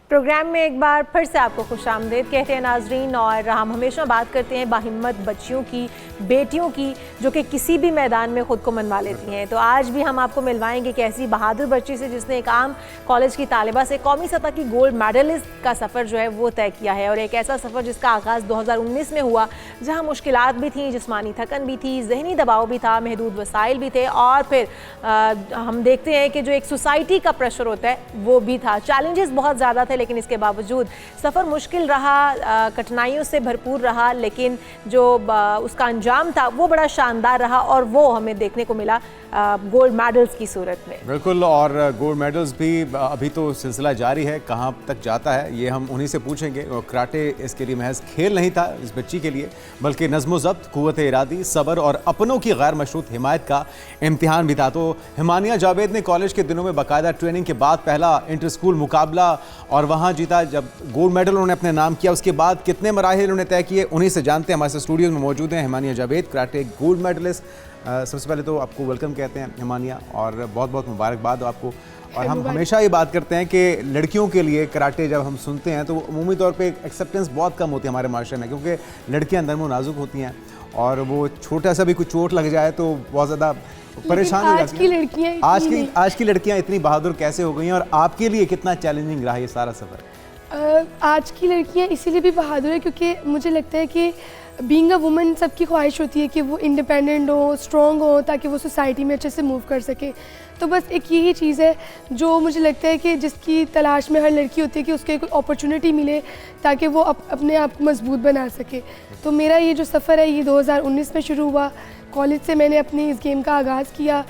Programme में एक बार फिर से आपको खुशामदीद कहते हैं नाजरीन। और हम हमेशा बात करते हैं बाहिम्मत बच्चियों की, बेटियों की, जो कि किसी भी मैदान में ख़ुद को मनवा लेती हैं। तो आज भी हम आपको मिलवाएंगे कि ऐसी बहादुर बच्ची से जिसने एक आम कॉलेज की तालिबा से कौमी सतह की गोल्ड मेडलिस्ट का सफ़र जो है वो तय किया है। और एक ऐसा सफ़र जिसका आगाज़ 2019 में हुआ, जहाँ मुश्किलात भी थी, जिस्मानी थकन भी थी, जहनी दबाव भी था, महदूद वसाइल भी थे, और फिर हम देखते हैं कि जो एक सोसाइटी का प्रेशर होता है वो भी था। चैलेंजेस बहुत ज़्यादा थे, लेकिन इसके बावजूद सफ़र मुश्किल रहा, कठिनाइयों से भरपूर रहा, लेकिन जो उसका अंजाम था वो बड़ा शानदार रहा और वो हमें देखने को मिला गोल्ड मेडल्स की सूरत में। बिल्कुल, और गोल्ड मेडल्स भी अभी तो सिलसिला जारी है, कहाँ तक जाता है ये हम उन्हीं से पूछेंगे। और कराटे इसके लिए महज खेल नहीं था इस बच्ची के लिए, बल्कि नज़्म-ओ-ज़ब्त, क़ुव्वत इरादी, सब्र और अपनों की गैर मशरूत हिमायत का इम्तिहान भी था। तो हिमानिया जावेद ने कॉलेज के दिनों में बाकायदा ट्रेनिंग के बाद पहला इंटर स्कूल मुकाबला और वहाँ जीता। जब गोल्ड मेडल उन्होंने अपने नाम किया, उसके बाद कितने मराहिल उन्होंने तय किए, उन्हीं से जानते हैं। हमारे स्टूडियो में मौजूद हैं हिमानिया जावेद, कराटे गोल्ड मेडलिस्ट। सबसे पहले तो आपको वेलकम कहते हैं हिमानिया, और बहुत बहुत मुबारकबाद आपको। और हम हमेशा ये बात करते हैं कि लड़कियों के लिए कराटे जब हम सुनते हैं तो अमूमी तौर पे एक्सेप्टेंस बहुत कम होती है हमारे माशरे में, क्योंकि लड़कियां अंदर में नाजुक होती हैं और वो छोटा सा भी कुछ चोट लग जाए तो बहुत ज़्यादा परेशान हो जाती हैं। आज की लड़कियां इतनी बहादुर कैसे हो गई हैं, और आपके लिए कितना चैलेंजिंग रहा ये सारा सफ़र? आज की लड़कियां इसीलिए भी बहादुर है क्योंकि मुझे लगता है कि बीइंग अ वुमन सबकी ख्वाहिश होती है कि वो इंडिपेंडेंट हो, स्ट्रॉन्ग हो, ताकि वो सोसाइटी में अच्छे से मूव कर सके। तो बस एक यही चीज़ है जो मुझे लगता है कि जिसकी तलाश में हर लड़की होती है कि उसके कोई अपॉर्चुनिटी मिले ताकि वो अपने आप को मजबूत बना सके। तो मेरा ये जो सफ़र है ये 2019 में शुरू हुआ। कॉलेज से मैंने अपनी इस गेम का आगाज़ किया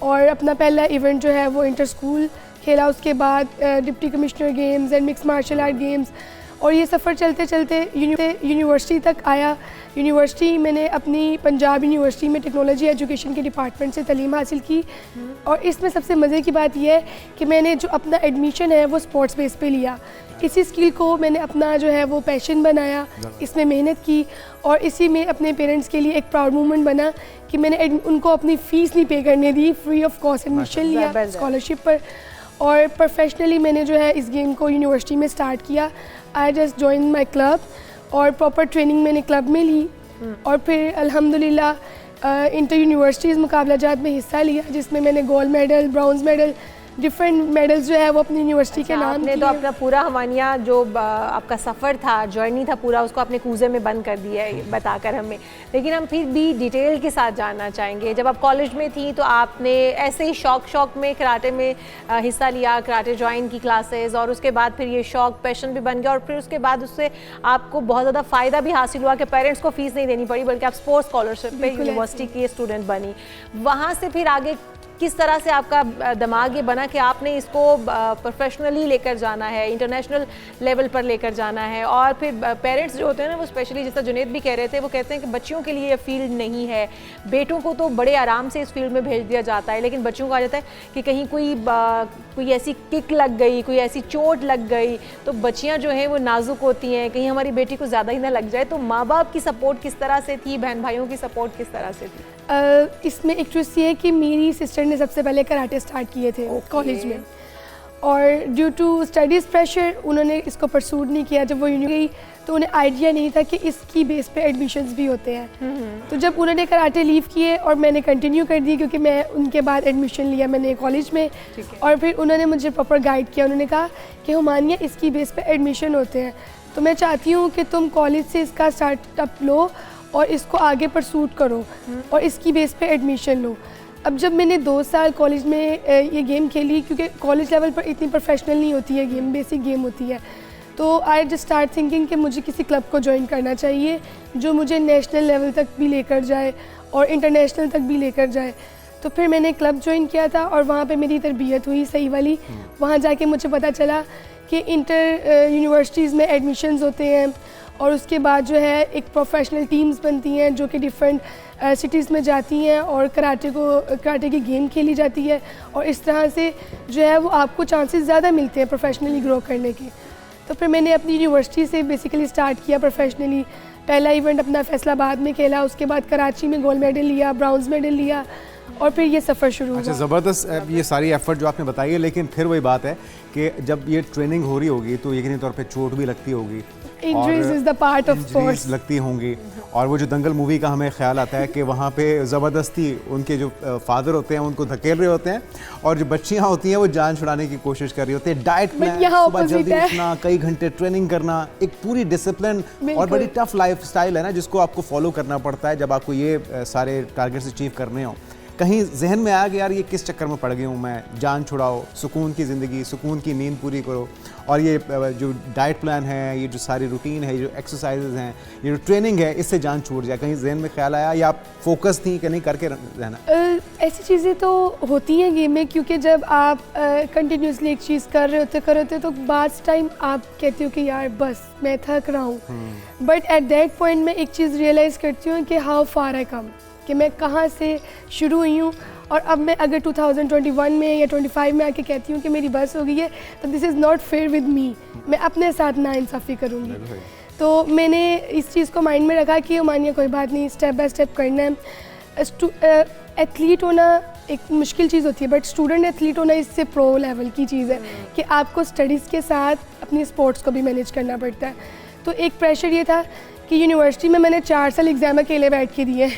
और अपना पहला इवेंट जो है वो इंटर स्कूल खेला। उसके बाद deputy commissioner games and mix martial art games, और ये सफ़र चलते चलते यूनिवर्सिटी तक आया। यूनिवर्सिटी मैंने अपनी पंजाब यूनिवर्सिटी में टेक्नोलॉजी एजुकेशन के डिपार्टमेंट से तालीम हासिल की। और इसमें सबसे मज़े की बात यह है कि मैंने जो अपना एडमिशन है वो स्पोर्ट्स बेस पे लिया। इसी स्किल को मैंने अपना जो है वो पैशन बनाया, इसमें मेहनत की, और इसी में अपने पेरेंट्स के लिए एक प्राउड मोमेंट बना कि मैंने उनको अपनी फ़ीस नहीं पे करने दी, फ्री ऑफ कॉस्ट एडमिशन लिया स्कॉलरशिप पर। और प्रोफेशनली मैंने जो है इस गेम को यूनिवर्सिटी में स्टार्ट किया। I just join my club और प्रॉपर ट्रेनिंग मैंने क्लब में ली, और फिर अल्हम्दुलिल्लाह इंटर यूनिवर्सिटीज़ मुकाबलाजात में हिस्सा लिया, जिसमें मैंने gold medal, bronze medal, different medals जो है वो अपनी यूनिवर्सिटी के नाम ने। तो अपना पूरा हिमानिया जो आपका सफ़र था, जर्नी था पूरा, उसको अपने कूजे में बंद कर दिया है बताकर हमें। लेकिन हम फिर भी डिटेल के साथ जानना चाहेंगे, जब आप कॉलेज में थी तो आपने ऐसे ही शौक में कराटे में हिस्सा लिया, कराटे ज्वाइन की क्लासेस, और उसके बाद फिर ये शौक पैशन भी बन गया, और फिर उसके बाद उससे आपको बहुत ज़्यादा फ़ायदा भी हासिल हुआ कि पेरेंट्स को फ़ीस नहीं देनी पड़ी, बल्कि आप स्पोर्ट्स स्कॉलरशिप पे यूनिवर्सिटी की स्टूडेंट बनी। वहाँ से फिर आगे किस तरह से आपका दिमाग ये बना कि आपने इसको प्रोफेशनली लेकर जाना है, इंटरनेशनल लेवल पर लेकर जाना है? और फिर पेरेंट्स जो होते हैं ना, वो स्पेशली जैसा जुनेद भी कह रहे थे, वो कहते हैं कि बच्चियों के लिए ये फील्ड नहीं है, बेटों को तो बड़े आराम से इस फील्ड में भेज दिया जाता है, लेकिन बच्चियों को आ जाता है कि कहीं कोई ऐसी किक लग गई, कोई ऐसी चोट लग गई, तो बच्चियाँ जो हैं वो नाजुक होती हैं, कहीं हमारी बेटी को ज़्यादा ही ना लग जाए। तो माँ बाप की सपोर्ट किस तरह से थी, बहन भाइयों की सपोर्ट किस तरह से थी? इसमें एक ट्विस्ट ये है कि मेरी सिस्टर ने सबसे पहले कराटे स्टार्ट किए थे कॉलेज में, और ड्यू टू स्टडीज़ प्रेशर उन्होंने इसको परसूड नहीं किया। जब वो यूनिवर्सिटी गई तो उन्हें आइडिया नहीं था कि इसकी बेस पे एडमिशन्स भी होते हैं। तो जब उन्होंने कराटे लीव किए और मैंने कंटिन्यू कर दी, क्योंकि मैं उनके बाद एडमिशन लिया मैंने कॉलेज में, और फिर उन्होंने मुझे प्रॉपर गाइड किया। उन्होंने कहा कि हुमानिया इसकी बेस पे एडमिशन होते हैं, तो मैं चाहती हूँ कि तुम कॉलेज से इसका स्टार्टअप लो और इसको आगे परसूट करो और इसकी बेस पे एडमिशन लो। अब जब मैंने 2 साल कॉलेज में ये गेम खेली, क्योंकि कॉलेज लेवल पर इतनी प्रोफेशनल नहीं होती है गेम, बेसिक गेम होती है, तो आई जस्ट स्टार्ट थिंकिंग कि मुझे किसी क्लब को ज्वाइन करना चाहिए जो मुझे नेशनल लेवल तक भी लेकर जाए और इंटरनेशनल तक भी लेकर जाए। तो फिर मैंने क्लब ज्वाइन किया था और वहाँ पे मेरी तरबियत हुई सही वाली। वहाँ जाके मुझे पता चला कि इंटर यूनिवर्सिटीज़ में एडमिशन्स होते हैं, और उसके बाद जो है एक प्रोफेशनल टीम्स बनती हैं जो कि डिफरेंट सिटीज़ में जाती हैं और कराटे की गेम खेली जाती है, और इस तरह से जो है वो आपको चांसेस ज़्यादा मिलते हैं प्रोफेशनली ग्रो करने के। तो फिर मैंने अपनी यूनिवर्सिटी से बेसिकली स्टार्ट किया प्रोफेशनली। पहला इवेंट अपना फैसलाबाद में खेला, उसके बाद कराची में गोल्ड मेडल लिया, ब्राउन्ज मेडल लिया, और फिर ये सफ़र शुरू अच्छा, हुआ। ज़बरदस्त ये सारी एफर्ट जो आपने बताई है, लेकिन फिर वही बात है कि जब ये ट्रेनिंग हो रही होगी तो यकीनी तौर पे चोट भी लगती होगी, injuries is the part of sports. लगती होंगी। और वो जो दंगल मूवी का हमें ख्याल आता है कि वहाँ पे ज़बरदस्ती उनके जो फादर होते हैं उनको धकेल रहे होते हैं और जो बच्चियाँ होती हैं वो जान छुड़ाने की कोशिश कर रही होती है। डाइट प्लान, सुबह जल्दी उठना, कई घंटे ट्रेनिंग करना, एक पूरी डिसिप्लिन और बड़ी टफ लाइफ स्टाइल है ना जिसको आपको फॉलो करना पड़ता है जब आपको ये सारे टारगेट्स अचीव करने हो। कहीं जहन में आया कि यार ये किस चक्कर में पड़ गई हूँ मैं, जान छुड़ाओ, सुकून की ज़िंदगी, सुकून की नींद पूरी करो, और ये जो डाइट प्लान है, ये जो सारी रूटीन है, ये जो एक्सरसाइजेज हैं, ये जो ट्रेनिंग है, इससे जान छूट जाए, कहीं जहन में ख्याल आया या आप फोकस थी कि नहीं करके रहना? ऐसी चीज़ें तो होती हैं गेम में, क्योंकि जब आप कंटिन्यूसली एक चीज़ कर रहे होते तो बाद टाइम आप कहते हो कि यार बस मैं थक रहा हूँ, बट एट दैट पॉइंट मैं एक चीज़ रियलाइज़ करती हूँ कि हाउ फार आई कम, कि मैं कहाँ से शुरू हुई हूँ और अब मैं अगर 2021 में या 25 में आके कहती हूँ कि मेरी बस हो गई है तो this is not fair with me, मैं अपने साथ नाइंसाफ़ी करूँगी। तो मैंने इस चीज़ को माइंड में रखा कि मानिए कोई बात नहीं, स्टेप बाय स्टेप करना है। एथलीट होना एक मुश्किल चीज़ होती है, बट स्टूडेंट एथलीट होना इससे प्रो लेवल की चीज़ है कि आपको स्टडीज़ के साथ अपनी स्पोर्ट्स को भी मैनेज करना पड़ता है। तो एक प्रेशर ये था कि यूनिवर्सिटी में मैंने 4 साल एग्ज़ाम अकेले बैठ के दिए।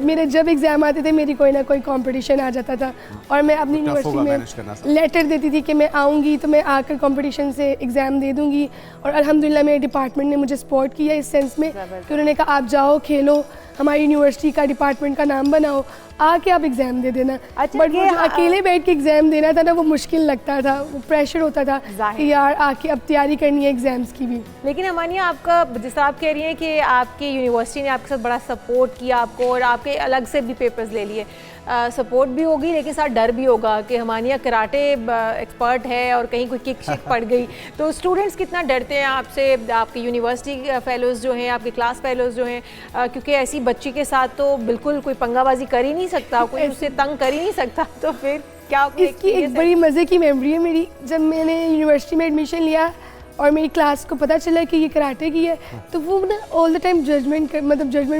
मेरे जब एग्ज़ाम आते थे मेरी कोई ना कोई कंपटीशन आ जाता था और मैं अपनी यूनिवर्सिटी में लेटर देती थी कि मैं आऊँगी तो मैं आकर कंपटीशन से एग्ज़ाम दे दूँगी, और अल्हम्दुलिल्लाह मेरे डिपार्टमेंट ने मुझे सपोर्ट किया इस सेंस में कि उन्होंने कहा आप जाओ, खेलो, हमारी यूनिवर्सिटी का डिपार्टमेंट का नाम बनाओ, आके आप एग्ज़ाम दे देना। अच्छा, बट वो अकेले बैठ के एग्ज़ाम देना था ना, वो मुश्किल लगता था, वो प्रेशर होता था कि यार आके अब तैयारी करनी है एग्ज़ाम्स की भी। लेकिन अमानिया, आपका जिस तरह आप कह रही हैं कि आपकी यूनिवर्सिटी ने आपके साथ बड़ा सपोर्ट किया आपको और आपके अलग से भी पेपर्स ले लिए, सपोर्ट भी होगी लेकिन साथ डर भी होगा कि हमानिया कराटे एक्सपर्ट है और कहीं कोई किक शिक पड़ गई तो स्टूडेंट्स कितना डरते हैं आपसे, आपकी यूनिवर्सिटी फेलोज़ जो हैं, आपके क्लास फेलोज़ जो हैं, क्योंकि ऐसी बच्ची के साथ तो बिल्कुल कोई पंगाबाजी कर ही नहीं सकता, कोई उससे तंग कर ही नहीं सकता, तो फिर क्या? इसकी एक बड़ी मज़े की मेमोरी है मेरी। जब मैंने यूनिवर्सिटी में एडमिशन लिया और मेरी क्लास को पता चला कि ये कराटे की है, तो वो ना ऑल द टाइम जजमेंट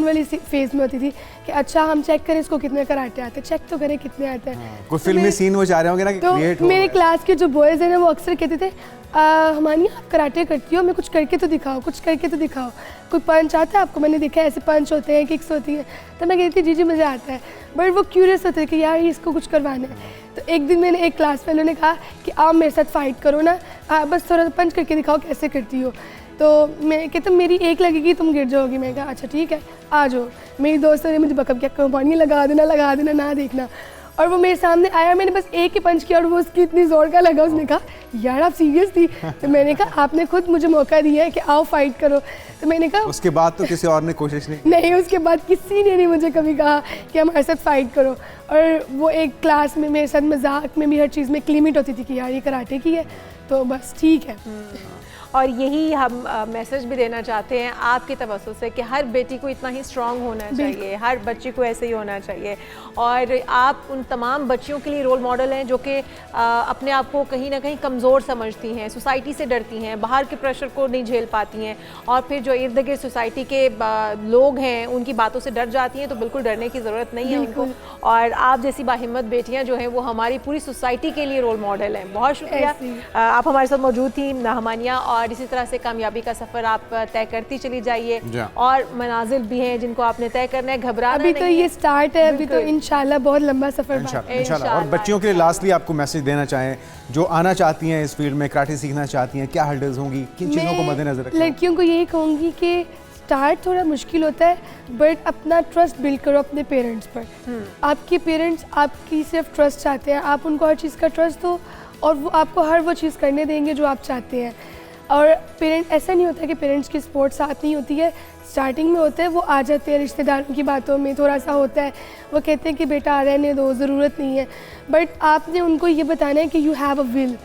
वाली फेज में होती थी कि अच्छा हम चेक करें इसको कितने कराटे आते हैं, चेक तो करें कितने आते हैं। कोई फिल्मी सीन वो चाह रहे होंगे ना कि क्रिएट हो। मेरे क्लास के जो बॉयज़ हैं ना वो अक्सर कहते थे हमारी आप कराटे करती हो, हमें कुछ करके तो दिखाओ, कुछ करके तो दिखाओ, कोई पंच आता है आपको? मैंने देखा है ऐसे पंच होते हैं, किक्स होती हैं। तो मैं कहती थी जी मुझे आता है, बट वो क्यूरियस होते कि यार इसको कुछ करवाना है। तो एक दिन मैंने एक क्लास फेलो ने कहा कि आप मेरे साथ फाइट करो ना, बस थोड़ा सा पंच करके दिखाओ कैसे करती हो। तो मैं कहता मेरी एक लगेगी तुम गिर जाओगी। मैं कहा अच्छा ठीक है आ जाओ। मेरी दोस्तों ने मुझे बकम क्या कंपानी लगा देना ना देखना, और वो मेरे सामने आया, मैंने बस एक ही पंच किया और वो उसकी इतनी जोर का लगा, उसने कहा यार आप सीरियस थी? तो मैंने कहा आपने खुद मुझे मौका दिया है कि आओ फाइट करो। तो मैंने कहा उसके बाद तो किसी और ने कोशिश नहीं उसके बाद किसी ने नहीं मुझे कभी कहा कि हमारे साथ फाइट करो। और वो एक क्लास में मेरे साथ मजाक में भी हर चीज़ में एक लिमिट होती थी कि यार ये कराटे की है तो बस ठीक है। और यही हम मैसेज भी देना चाहते हैं आपके तवज्जो से कि हर बेटी को इतना ही स्ट्रांग होना चाहिए, हर बच्ची को ऐसे ही होना चाहिए, और आप उन तमाम बच्चियों के लिए रोल मॉडल हैं जो कि अपने आप को कहीं ना कहीं कमज़ोर समझती हैं, सोसाइटी से डरती हैं, बाहर के प्रेशर को नहीं झेल पाती हैं, और फिर जो इर्द गिर्द सोसाइटी के लोग हैं उनकी बातों से डर जाती हैं। तो बिल्कुल डरने की ज़रूरत नहीं है उनको, और आप जैसी बाहिम्मत बेटियाँ जो हैं वो हमारी पूरी सोसाइटी के लिए रोल मॉडल हैं। बहुत शुक्रिया आप हमारे साथ मौजूद थी हमानिया, और इसी तरह से कामयाबी का सफ़र आप तय करती चली जाइए, और मनाजिल भी हैं जिनको आपने तय करना है, घबराना अभी तो ये स्टार्ट है, अभी तो इंशाल्लाह बहुत लंबा सफ़र इंशाल्लाह। और बच्चियों के लिए लास्टली आपको मैसेज देना चाहें जो आना चाहती हैं इस फील्ड में, कराटे सीखना चाहती हैं, क्या हर्डल्स होंगी, किन चीज़ों को मद्देनजर रखें? लड़कियों को यही कहूँगी कि स्टार्ट थोड़ा मुश्किल होता है, बट अपना ट्रस्ट बिल्ड करो अपने पेरेंट्स पर। आपके पेरेंट्स आपकी सिर्फ ट्रस्ट चाहते हैं, आप उनको हर चीज़ का ट्रस्ट दो और वो आपको हर वो चीज़ करने देंगे जो आप चाहते हैं। और पेरेंट ऐसा नहीं होता कि पेरेंट्स की सपोर्ट साथ नहीं होती है, स्टार्टिंग में होता है, वो आ जाते हैं रिश्तेदारों की बातों में, थोड़ा सा होता है, वो कहते हैं कि बेटा रहने दो, ज़रूरत नहीं है, बट आपने उनको ये बताना है कि यू हैव अ विल,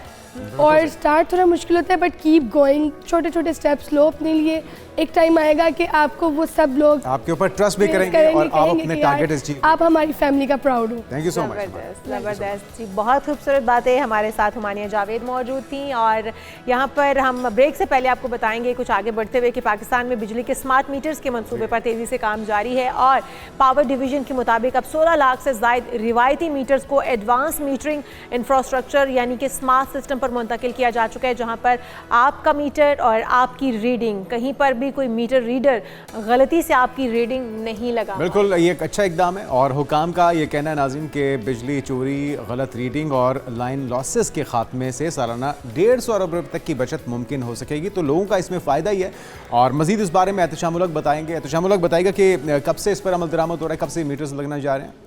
और स्टार्ट थोड़ा मुश्किल होता है बट कीप गोइंग, छोटे छोटे स्टेप्स लो अपने लिए। एक टाइम आएगा कि आपको वो सब लोग आपके ऊपर ट्रस्ट भी करेंगे और आप अपने टारगेट अचीव, आप हमारी फैमिली का प्राउड हो। Thank you so much. ज़बरदस्त ज़बरदस्त जी, बहुत खूबसूरत बातें। हमारे साथ हुमानिया जावेद मौजूद थी और यहाँ पर हम ब्रेक से पहले आपको बताएंगे कुछ आगे बढ़ते हुए कि पाकिस्तान में बिजली के स्मार्ट मीटर्स के मंसूबे पर तेज़ी से काम जारी है और पावर डिवीजन के मुताबिक अब 16 लाख से ज़ायद रिवायती मीटर्स को एडवांस मीटरिंग इंफ्रास्ट्रक्चर यानी कि स्मार्ट सिस्टम पर मुंतकिल किया जा चुका है, जहाँ पर आपका मीटर और आपकी रीडिंग, कहीं पर भी कोई मीटर रीडर गलती से आपकी रीडिंग नहीं लगा। बिल्कुल, ये एक अच्छा इकदाम है और हुकाम का ये कहना है नाज़रीन के बिजली चोरी, गलत रीडिंग और लाइन लॉसेस के खात्मे से सालाना 150 अरब रुपये तक की बचत मुमकिन हो सकेगी। तो लोगों का इसमें फ़ायदा ही है और मज़ीद इस बारे में एहतशाम उल हक बताएंगे। एहतशाम उल हक बताएगा कि कब से इस पर अमल दरामद हो रहा है, कब से मीटर्स लगना जा रहे हैं?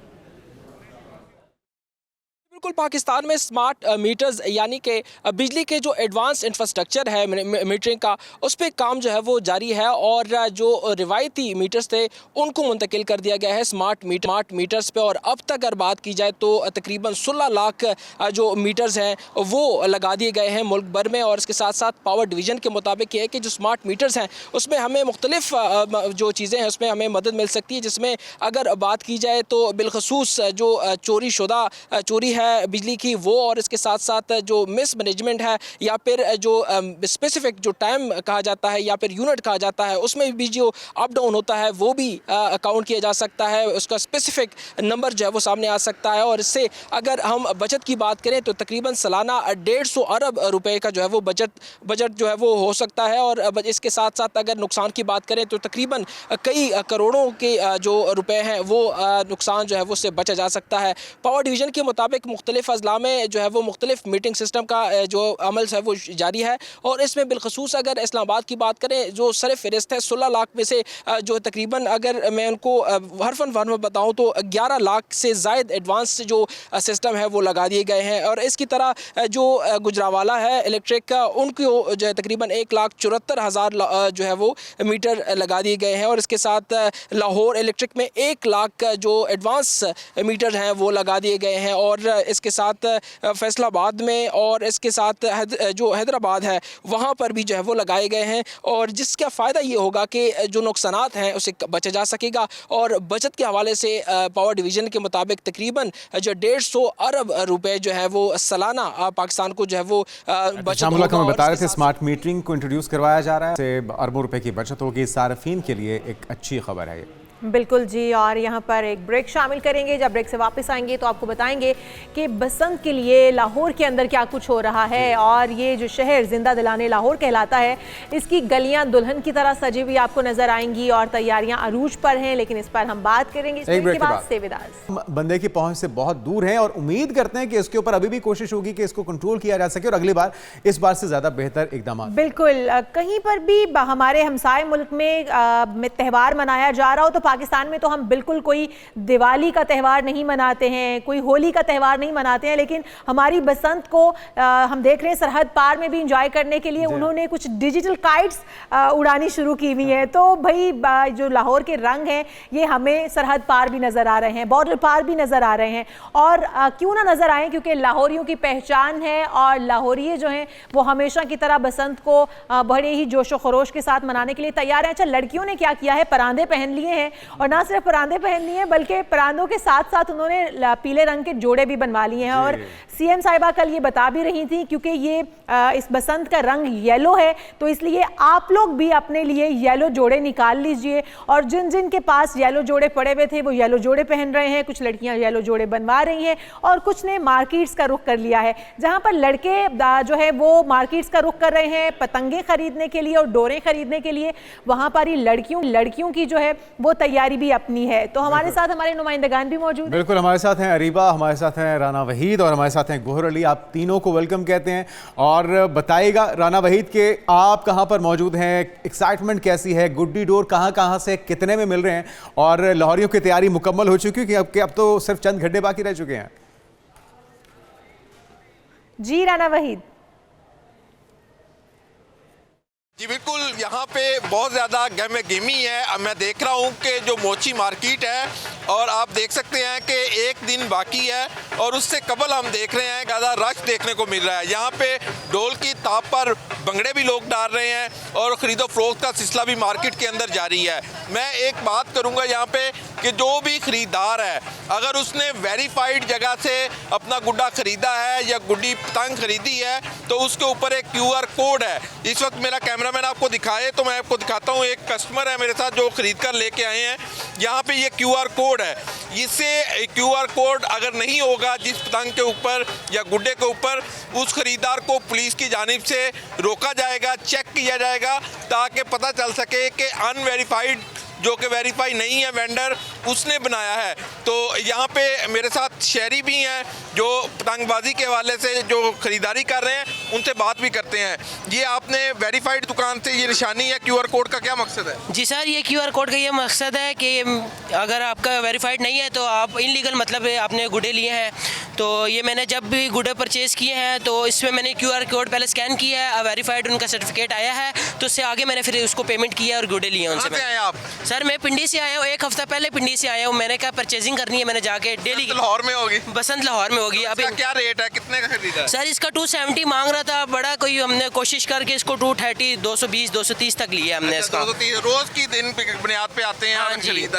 बिल्कुल, पाकिस्तान में स्मार्ट मीटर्स यानी कि बिजली के जो एडवांस इंफ्रास्ट्रक्चर है मीटरिंग का, उस पर काम जो है वो जारी है और जो रिवायती मीटर्स थे उनको मुंतकिल कर दिया गया है स्मार्ट मीटर्स पे। और अब तक अगर बात की जाए तो तकरीबन 16 लाख जो मीटर्स हैं वो लगा दिए गए हैं मुल्क भर में। और इसके साथ साथ पावर डिवीज़न के मुताबिक ये है कि जो स्मार्ट मीटर्स हैं उसमें हमें मुख्तलिफ जो चीज़ें हैं उसमें हमें मदद मिल सकती है, जिसमें अगर बात की जाए तो बिलखसूस जो चोरी है बिजली की वो, और इसके साथ साथ जो मिस मैनेजमेंट है या फिर जो स्पेसिफिक जो टाइम कहा जाता है या फिर यूनिट कहा जाता है उसमें भी जो अप डाउन होता है वो भी अकाउंट किया जा सकता है, उसका स्पेसिफिक नंबर जो है वो सामने आ सकता है। और इससे अगर हम बचत की बात करें तो तकरीबन सालाना 150 अरब रुपए का जो है वो बजट जो है वो हो सकता है। और इसके साथ साथ अगर नुकसान की बात करें तो तकरीबन कई करोड़ों के जो रुपए हैं वो नुकसान जो है वो उससे बचा जा सकता है। पावर डिवीज़न के मुताबिक मुख्तलिफ अजला में जो है वो मुख्तलिफ मीटिंग सिस्टम का जो अमल है वो जारी है। और इसमें बिलखसूस अगर इस्लामाबाद की बात करें जो सर फहरिस्त है 16 लाख में से जो तकरीबन अगर मैं उनको हरफन में बताऊं तो 11 लाख से ज़ायद एडवांस जो सिस्टम है वो लगा दिए गए हैं। और इसकी तरह जो गुजरावाला है इलेक्ट्रिक का, उनको जो है तकरीबन 1,74,000 जो है वो मीटर लगा दिए गए हैं। और इसके साथ लाहौर इलेक्ट्रिक में 1 लाख जो एडवांस मीटर हैं वो लगा दिए गए हैं। और इसके साथ फैसलाबाद में और इसके साथ जो हैदराबाद है वहाँ पर भी जो है वो लगाए गए हैं। और जिसका फ़ायदा ये होगा कि जो नुकसानात हैं उसे बचा जा सकेगा। और बचत के हवाले से पावर डिवीज़न के मुताबिक तकरीबन जो 150 अरब रुपए जो है वो सालाना पाकिस्तान को जो है वो बचत होगा। हम बता रहे थे स्मार्ट मीटरिंग को इंट्रोड्यूस करवाया जा रहा है, से अरबों रुपए की बचत होगी। सार्फिन के लिए एक अच्छी खबर है ये। बिल्कुल जी, और यहाँ पर एक ब्रेक शामिल करेंगे। जब ब्रेक से वापस आएंगे तो आपको बताएंगे कि बसंत के लिए लाहौर के अंदर क्या कुछ हो रहा है। और ये जो शहर जिंदा दिलाने लाहौर कहलाता है, इसकी गलियाँ दुल्हन की तरह सजी हुई आपको नजर आएंगी और तैयारियां अरूज पर हैं, लेकिन इस पर हम बात करेंगे इस ब्रेक के बाद। सेवेदार बंदे की पहुंच से बहुत दूर है और उम्मीद करते हैं कि इसके ऊपर अभी भी कोशिश होगी कि इसको कंट्रोल किया जा सके और अगली बार इस बार से ज्यादा बेहतर इकदाम। बिल्कुल, कहीं पर भी हमारे हमसाए मुल्क में त्यौहार मनाया जा रहा हो तो पाकिस्तान में तो हम बिल्कुल कोई दिवाली का त्यौहार नहीं मनाते हैं, कोई होली का त्यौहार नहीं मनाते हैं, लेकिन हमारी बसंत को हम देख रहे हैं सरहद पार में भी इंजॉय करने के लिए उन्होंने कुछ डिजिटल काइट्स उड़ानी शुरू की हुई हैं। तो भाई जो लाहौर के रंग हैं ये हमें सरहद पार भी नज़र आ रहे हैं, बॉर्डर पार भी नज़र आ रहे हैं। और क्यों ना नज़र आए, क्योंकि लाहौरियों की पहचान है और लाहौरिये जो हैं वो हमेशा की तरह बसंत को बड़े ही जोशो खरोश के साथ मनाने के लिए तैयार हैं। अच्छा, लड़कियों ने क्या किया है, परांदे पहन लिए हैं और ना सिर्फ परांदे पहन लिए हैं बल्कि परांदों के साथ साथ उन्होंने पीले रंग के जोड़े भी बनवा लिए हैं। और सीएम साहिबा कल ये बता भी रही थी, क्योंकि ये इस बसंत का रंग येलो है तो इसलिए आप लोग भी अपने लिए येलो जोड़े निकाल लीजिए। और जिन जिन के पास येलो जोड़े पड़े हुए थे वो येलो जोड़े पहन रहे हैं, कुछ लड़कियां येलो जोड़े बनवा रही हैं और कुछ ने मार्केट्स का रुख कर लिया है, जहां पर लड़के जो है वो मार्केट्स का रुख कर रहे हैं पतंगे खरीदने के लिए और डोरे खरीदने के लिए। वहां पर ही लड़कियों की जो है वो तैयारी भी अपनी है। तो हमारे साथ हमारे नुमाइंदगान भी मौजूद हैं। बिल्कुल, हमारे साथ हैं अरीबा, हमारे साथ हैं राना वहीद और हमारे साथ हैं गोहर अली। आप तीनों को वेलकम कहते हैं और बताइएगा राना वहीद के आप कहां पर मौजूद हैं, एक्साइटमेंट कैसी है, गुड्डी डोर कहां से कितने में मिल रहे हैं और लाहौरियों की तैयारी मुकम्मल हो चुकी है कि अब तो सिर्फ चंद घंटे बाकी रह चुके हैं? जी राना वहीद। जी बिल्कुल, यहाँ पे बहुत ज़्यादा गहमे गहमी है। अब मैं देख रहा हूँ कि जो मोची मार्केट है और आप देख सकते हैं कि एक दिन बाकी है और उससे कबल हम देख रहे हैं ज़्यादा रश देखने को मिल रहा है। यहाँ पे ढोल की ताप पर भंगड़े भी लोग डाल रहे हैं और ख़रीदो फरोख्त का सिलसिला भी मार्केट के अंदर जारी है। मैं एक बात करूंगा यहाँ पे कि जो भी ख़रीदार है, अगर उसने वेरीफाइड जगह से अपना गुड्डा ख़रीदा है या गुड्डी पतंग ख़रीदी है तो उसके ऊपर एक QR कोड है। इस वक्त मेरा कैमरामैन आपको दिखाए तो मैं आपको दिखाता हूँ। एक कस्टमर है मेरे साथ जो ख़रीद कर लेके आए हैं। यहाँ पे ये QR कोड है। इससे QR कोड अगर नहीं होगा जिस पतंग के ऊपर या गुड्डे के ऊपर, उस खरीदार को पुलिस की जानिब से रोका जाएगा, चेक किया जाएगा ताकि पता चल सके कि अनवेरीफाइड जो कि वेरीफाई नहीं है वेंडर, उसने बनाया है। तो यहाँ पे मेरे साथ शहरी भी हैं जो पतंगबाजी के हवाले से जो ख़रीदारी कर रहे हैं, उनसे बात भी करते हैं। ये आपने वेरीफाइड दुकान से ये निशानी है QR कोड का क्या मकसद है? जी सर, ये QR कोड का ये मकसद है कि अगर आपका वेरीफाइड नहीं है तो आप इनलीगल मतलब आपने गुड्डे लिए हैं, तो ये मैंने जब भी गुड्डे परचेज़ किए हैं तो इसमें मैंने QR कोड पहले स्कैन किया है, वेरीफाइड उनका सर्टिफिकेट आया है, तो उससे आगे मैंने फिर उसको पेमेंट किया और गुड्डे लिए उनसे। कहाँ से आए आप? सर मैं पिंडी से आया हूँ, एक हफ्ता पहले पिंडी से आया हूँ। मैंने कहा परचेजिंग करनी है, मैंने जाके डेली लाहौर में होगी, बसंत लाहौर में होगी। अभी क्या रेट है, कितने का खरीदा है? सर इसका 270 मांग रहा था, बड़ा कोई हमने कोशिश करके इसको 230, 220, 230 तक लिया हमने इसका। 230 रोज की दिन बुनियाद पे आते हैं?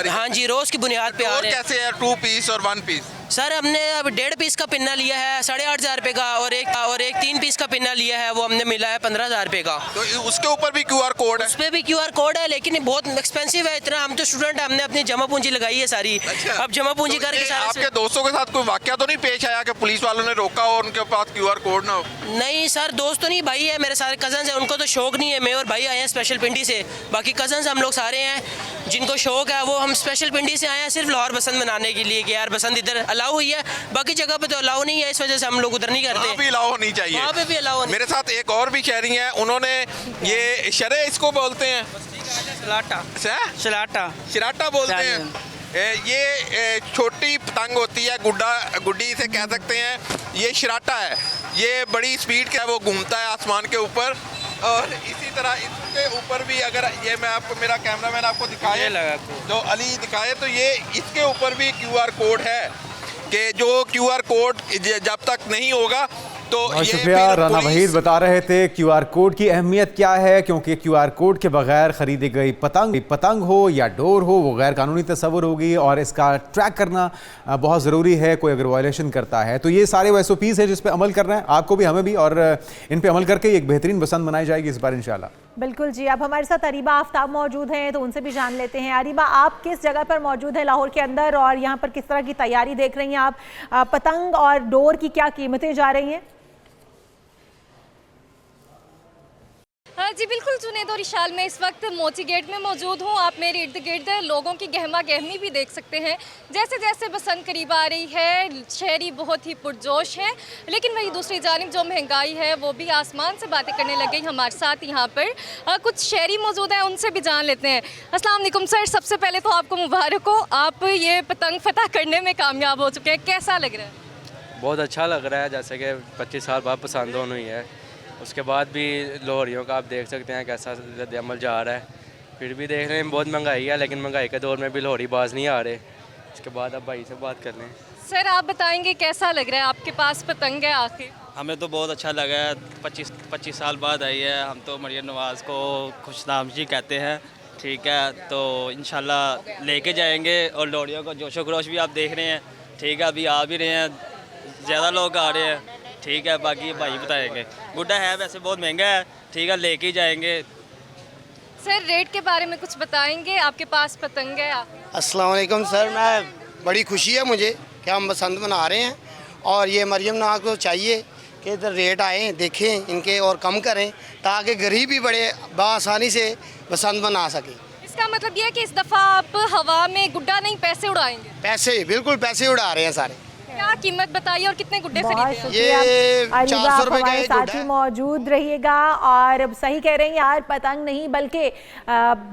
हाँ जी, रोज की बुनियाद पे आ रहे हैं। कैसे है 2 पीस और 1 पीस? सर हमने अब 1.5 पीस का पिन्ना लिया है 8,500 रुपये का, और एक 3 पीस का पिन्ना लिया है, वो हमने मिला है 15,000 रुपये का। तो उसके ऊपर भी QR कोड है? उस पर भी QR कोड है, लेकिन बहुत एक्सपेंसिव है इतना। हम तो स्टूडेंट, हमने अपनी जमा पूंजी लगाई है सारी। अच्छा। अब जमा पूंजी तो करके सारे आपके दोस्तों के साथ कोई वाकया तो नहीं पेश आया कि पुलिस वालों ने रोका और उनके पास QR कोड ना हो? नहीं सर, दोस्त तो नहीं, भाई है मेरे सारे कजन्स हैं, उनको तो शौक नहीं है। मैं और भाई आए हैं स्पेशल पिंडी से, बाकी कजन्स हम लोग सारे हैं जिनको शौक है, वो हम स्पेशल पिंडी से आए हैं सिर्फ लाहौर बसंत मनाने के लिए कि यार बसंत इधर अलाउ हुई है, बाकी जगह पे तो अलाउ नहीं है, इस वजह से हम लोग उधर नहीं करते। वहाँ भी अलाउ होनी चाहिए। वहाँ पे भी अलाउ नहीं। मेरे साथ एक और भी शहरी हैं, उन्होंने ये शरे इसको बोलते हैं, शिराटा बोलते हैं। ये छोटी पतंग होती है, गुड्डी से कह सकते हैं, ये शिराटा है। ये बड़ी स्पीड का वो घूमता है आसमान के ऊपर, और इसी तरह इसके ऊपर भी अगर ये मैं आपको, मेरा कैमरामैन आपको दिखाए तो अली दिखाए, तो ये इसके ऊपर भी QR कोड है कि जो QR कोड जब तक नहीं होगा तो बहुत ये शुक्रिया। फिर राना वहीद बता रहे थे QR कोड की अहमियत क्या है, क्योंकि QR कोड के बगैर खरीदी गई पतंग हो या डोर हो वो गैर कानूनी तस्वुर होगी, और इसका ट्रैक करना बहुत ज़रूरी है कोई अगर वायलेशन करता है। तो ये सारे वो SOPs है जिस पे अमल करना है आपको भी, हमें भी, और इन पे अमल करके एक बेहतरीन बसंत मनाई जाएगी इस बार इंशाल्लाह। बिल्कुल जी। अब हमारे साथ अरीबा आफ्ताब मौजूद हैं, तो उनसे भी जान लेते हैं। अरीबा, आप किस जगह पर मौजूद है लाहौर के अंदर, और यहाँ पर किस तरह की तैयारी देख रही हैं आप? पतंग और डोर की क्या कीमतें जा रही हैं? जी बिल्कुल जुनैद और इशाल, मैं इस वक्त मोची गेट में मौजूद हूँ। आप मेरे इर्द गिर्द लोगों की गहमा गहमी भी देख सकते हैं। जैसे जैसे बसंत करीब आ रही है, शहरी बहुत ही पुरजोश हैं, लेकिन वही दूसरी जानिब जो महंगाई है वो भी आसमान से बातें करने लग गई। हमारे साथ यहाँ पर कुछ शहरी मौजूद हैं, उनसे भी जान लेते हैं। अस्सलाम वालेकुम सर, सबसे पहले तो आपको मुबारक हो, आप ये पतंग फतह करने में कामयाब हो चुके हैं, कैसा लग रहा है? बहुत अच्छा लग रहा है, जैसे कि 25 साल बाद पसंद होना ही है। उसके बाद भी लाहौरियों का आप देख सकते हैं कैसा रद्द-ए-अमल जा रहा है। फिर भी देख रहे हैं बहुत महंगाई है, लेकिन महंगाई के दौर में भी लाहौरी बाज नहीं आ रहे। इसके बाद अब भाई से बात कर लें। सर आप बताएंगे कैसा लग रहा है, आपके पास पतंग है आखिर? हमें तो बहुत अच्छा लगा है, 25 साल बाद आई है। हम तो मरियम नवाज़ को खुशनामदी कहते हैं, ठीक है, तो इंशाल्लाह लेके जाएंगे। और लाहौरियों को जोशो खरोश भी आप देख रहे हैं, ठीक है, अभी आ भी रहे हैं, ज़्यादा लोग आ रहे हैं, ठीक है, बाकी भाई बताएंगे। गुड्डा है वैसे बहुत महंगा है, ठीक है, लेके ही जाएंगे। सर रेट के बारे में कुछ बताएंगे, आपके पास पतंग है? अस्सलाम वालेकुम सर, मैं बड़ी खुशी है मुझे कि हम बसंत मना रहे हैं, और ये मरियम नवाज़ को चाहिए कि इधर रेट आएँ, देखें इनके और कम करें, ताकि गरीब भी बड़े बआसानी से बसंत मना सकें। इसका मतलब ये है कि इस दफ़ा आप हवा में गुड्डा नहीं, पैसे उड़ाएंगे? पैसे, बिल्कुल पैसे उड़ा रहे हैं सारे। क्या कीमत बताइए और कितने गुड्डे बहुत खरीदे? शुक्रिया। अरीबा, आप हमारे साथ ही मौजूद रहिएगा। और सही कह रहे हैं यार, पतंग नहीं बल्कि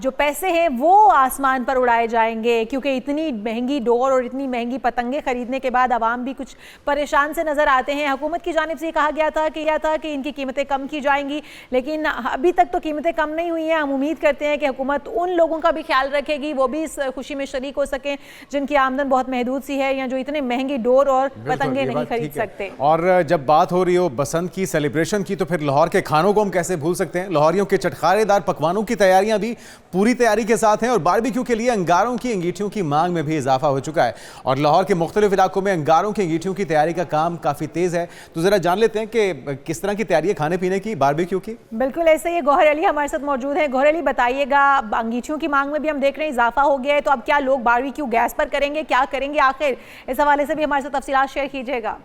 जो पैसे हैं वो आसमान पर उड़ाए जाएंगे, क्योंकि इतनी महंगी डोर और इतनी महंगी पतंगे खरीदने के बाद आवाम भी कुछ परेशान से नज़र आते हैं। हुकूमत की जानिब से कहा गया था कि इनकी कीमतें कम की जाएंगी, लेकिन अभी तक तो कीमतें कम नहीं हुई हैं। हम उम्मीद करते हैं कि हुकूमत उन लोगों का भी ख्याल रखेगी, वो भी इस खुशी में शरीक हो सकें जिनकी आमदन बहुत महदूद सी है, या जो इतने महंगी डोर और पतंगे ये नहीं बात खरीद ठीक है। सकते। और जब बात हो रही हो बसंत की, सेलिब्रेशन की, तो फिर लाहौर के खानों को हम कैसे भूल सकते हैं। लाहौरियों के चटखारेदार पकवानों की तैयारियां भी पूरी तैयारी के साथ हैं और बारबेक्यू के लिए अंगारों की अंगीठियों की मांग में भी इजाफा हो चुका है और लाहौर के मुख्तलिफ इलाकों में अंगारों की अंगीठियों की तैयारी का काम काफी तेज है। तो जरा जान लेते हैं कि किस तरह की तैयारी है खाने पीने की, बारबेक्यू की। बिल्कुल ऐसे ही गौहर अली हमारे साथ मौजूद है। गौहर अली बताइएगा, अंगीठियों की मांग में भी हम देख रहे हैं इजाफा हो गया है, तो अब क्या लोग बारबेक्यू गैस पर करेंगे, क्या करेंगे आखिर, इस हवाले से भी हमारे साथ तफसीलात शेयर कीजिएगा।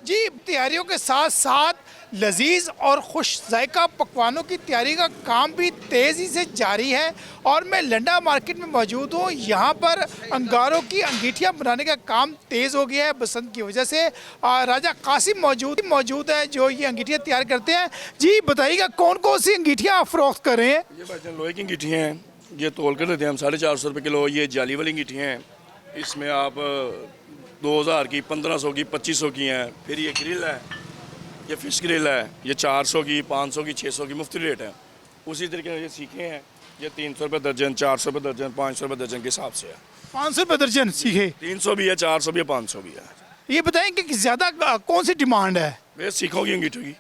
जी, तैयारियों के साथ साथ लजीज और खुश जायका पकवानों की तैयारी का काम भी तेज़ी से जारी है और मैं लंडा मार्केट में मौजूद हूँ। यहाँ पर अंगारों की अंगीठियाँ बनाने का काम तेज़ हो गया है बसंत की वजह से। राजा कासिम मौजूद है जो ये अंगीठियाँ तैयार करते हैं। जी बताइएगा, कौन कौन सी अंगीठियाँ आप फरोख्त कर रहे हैं? ये भाईजान लोहे की अंगीठियाँ हैं, ये तोल कर देते हैं हम 450 रुपये किलो। ये जाली वाली अंगीठियाँ हैं, इसमें आप 2000 की, 1500 की, 2500 की हैं। फिर ये ग्रिल है, ये फिश ग्रिल है, ये 400 की, 500 की, 600 की मुफ्त रेट है। उसी तरीके से ये सीखे हैं, ये 300 रुपये दर्जन, 400 रुपये दर्जन, 500 रुपये दर्जन के हिसाब से है। 500 रुपये दर्जन सीखे? 300 भी है, 400 भी है, 500 भी है। ये बताएं कि ज़्यादा कौन सी डिमांड है? ये सीखों की अंगीठियों की।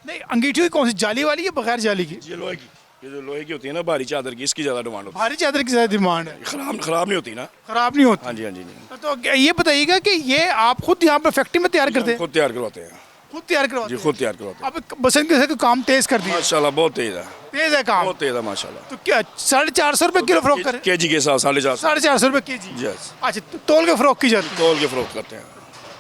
नहीं, अंगीठियों की कौन सी, जाली वाली या बगैर जाली की? ये लोहे की, ये जो लोहे की होती है ना भारी चादर की, इसकी ज़्यादा डिमांड होती भारी चादर की ज़्यादा डिमांड है। है। खराब नहीं होती ना। खराब नहीं होती? हाँ जी, हाँ जी, नहीं। तो ये बताइएगा कि ये आप खुद यहाँ पर फैक्ट्री में तैयार करते हैं? खुद तैयार करवाते हैं। खुद तैयार करवाते जी, खुद तैयार करवाते हैं। अब बसंत के साथ काम तेज कर दिया? माशाल्लाह बहुत तेज है। तेज है काम? बहुत तेज है माशाल्लाह। तो क्या 450 रुपये किलो फरोख्त करें? केजी के साथ 450। 450 रुपये केजी? यस। अच्छा, तो तोल के फरोख्त की जाती है? तोल के फरोख्त करते हैं।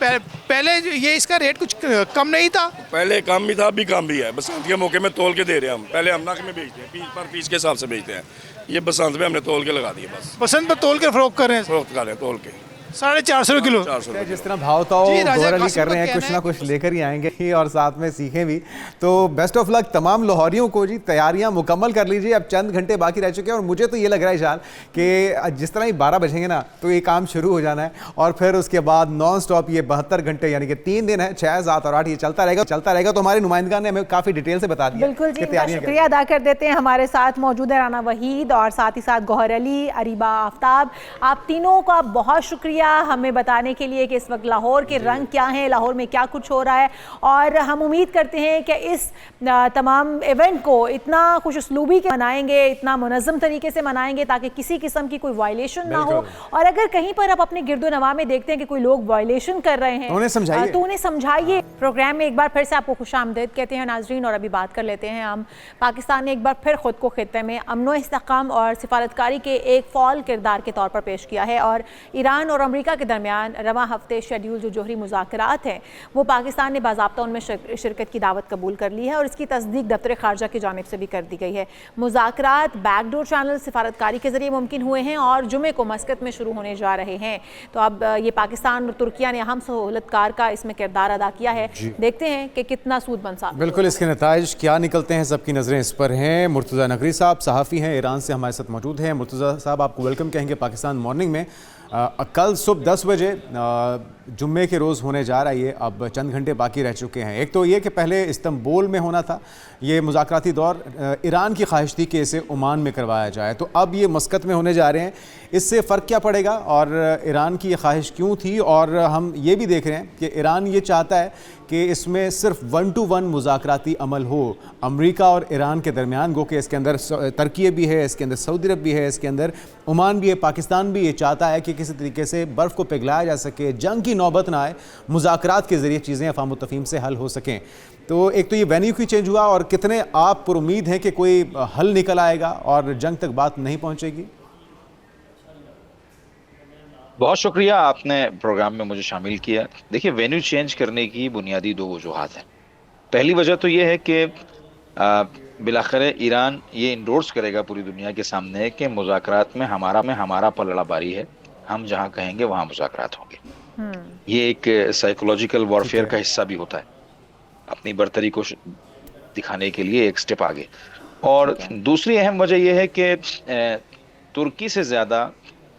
पहले ये इसका रेट कुछ कम नहीं था? पहले कम भी था, अभी कम भी है। बसंत के मौके में तोल के दे रहे हैं हम। पहले हम नक में बेचते हैं, पर पीस के हिसाब से बेचते हैं। ये बसंत में हमने तोल के लगा दिए बस। बसंत पर तोल के फरोख्त कर रहे हैं? फरोख्त कर रहे हैं तोल के। 450 रुपये किलो? 400 रुपये। जिस तरह भाव तो गौहर अली कर रहे हैं, कुछ ना कुछ लेकर ही आएंगे ही और साथ में सीखें भी। तो बेस्ट ऑफ लक तमाम लाहौरियों को जी। तैयारियां मुकम्मल कर लीजिए, अब चंद घंटे बाकी रह चुके हैं और मुझे तो ये लग रहा है शाल कि जिस तरह ही 12 बजेंगे ना तो ये काम शुरू हो जाना है और फिर उसके बाद नॉन स्टॉप ये 72 घंटे यानी कि 3 दिन है, 6, 7 और 8 ये चलता रहेगा। तो हमारे नुमाइंदगा ने हमें काफ़ी डिटेल से बता दिया। बिल्कुल जी, शुक्रिया अदा कर देते हैं। हमारे साथ मौजूद है राना वहीद और साथ ही साथ गौहर अली, अरीबा आफ्ताब। आप तीनों का बहुत शुक्रिया हमें बताने के लिए कि इस वक्त लाहौर के रंग क्या हैं, लाहौर में क्या कुछ हो रहा है और हम उम्मीद करते हैं कि इस तमाम इवेंट को इतना खुश उसलूबी के मनाएंगे, इतना मुनज़्ज़म तरीके से मनाएंगे ताकि किसी किस्म की कोई वायलेशन ना हो। और अगर कहीं पर आप अपने गिरदो नवा में देखते हैं कि कोई लोग वायलेशन कर रहे हैं तो उन्हें समझाइए। प्रोग्राम में एक बार फिर से आपको खुशामदीद कहते हैं नाजरीन और अभी बात कर लेते हैं हम। पाकिस्तान ने एक बार फिर खुद को खित्ते में अमन इस्तेहकाम और सिफारतकारी के एक फ़ॉल किरदार के तौर पर पेश किया है और ईरान और अमरीका के दरमियान रवां हफ्ते शेड्यूल जो जोहरी मुज़ाकरात हैं वो पाकिस्तान ने बाज़ाब्ता उनमें शिरकत की दावत कबूल कर ली है और इसकी तस्दीक दफ्तर खारजा की जानिब से भी कर दी गई है। मुज़ाकरात बैकडोर चैनल सिफारतकारी के जरिए मुमकिन हुए हैं और जुमे को मस्कत में शुरू होने जा रहे हैं। तो अब ये पाकिस्तान और तुर्किया ने अहम सहूलतकार का इसमें किरदार अदा किया है। देखते हैं कि कितना सूद बन सकता है। बिल्कुल, इसके नताइज क्या निकलते हैं, सबकी नज़रें इस पर हैं। मुर्तज़ा नकवी साहब सहाफ़ी हैं, ईरान से हमारे साथ मौजूद हैं। मुर्तज़ा साहब, आपको वेलकम कहेंगे पाकिस्तान मॉर्निंग में। कल सुबह 10 बजे जुम्मे के रोज़ होने जा रहा है ये, अब चंद घंटे बाकी रह चुके हैं। एक तो ये कि पहले इस्तंबुल में होना था ये मुज़ाकराती दौर, ईरान की ख्वाहिश थी कि इसे ओमान में करवाया जाए, तो अब ये मस्कत में होने जा रहे हैं। इससे फ़र्क क्या पड़ेगा और ईरान की ये ख्वाहिश क्यों थी? और हम ये भी देख रहे हैं कि ईरान ये चाहता है कि इसमें सिर्फ 1-to-1 मुज़ाकराती अमल हो अमरीका और ईरान के दरमियान, गो कि इसके अंदर तुर्की भी है, इसके अंदर सऊदी अरब भी है, इसके अंदर ओमान भी है। पाकिस्तान भी ये चाहता है कि किसी तरीके से बर्फ़ को पिघलाया जा सके, जंग की नौबत ना आए, मुज़ाकरात के ज़रिए चीज़ें अफ़ाम तफ़हीम से हल हो सकें। तो एक तो ये वेन्यू की चेंज हुआ और कितने आप पर उम्मीद है कि कोई हल निकल आएगा और जंग तक बात नहीं पहुँचेगी? बहुत शुक्रिया, आपने प्रोग्राम में मुझे शामिल किया। देखिए, वेन्यू चेंज करने की बुनियादी 2 वजूहात हैं। पहली वजह तो ये है कि बिलाखिर ईरान ये इंडोर्स करेगा पूरी दुनिया के सामने कि मुज़ाकरात में हमारा पलड़ा बारी है, हम जहाँ कहेंगे वहाँ मुज़ाकरात होंगे। ये एक साइकोलॉजिकल वॉरफेयर का हिस्सा भी होता है, अपनी बर्तरी को दिखाने के लिए एक स्टेप आगे। और दूसरी अहम वजह यह है कि तुर्की से ज़्यादा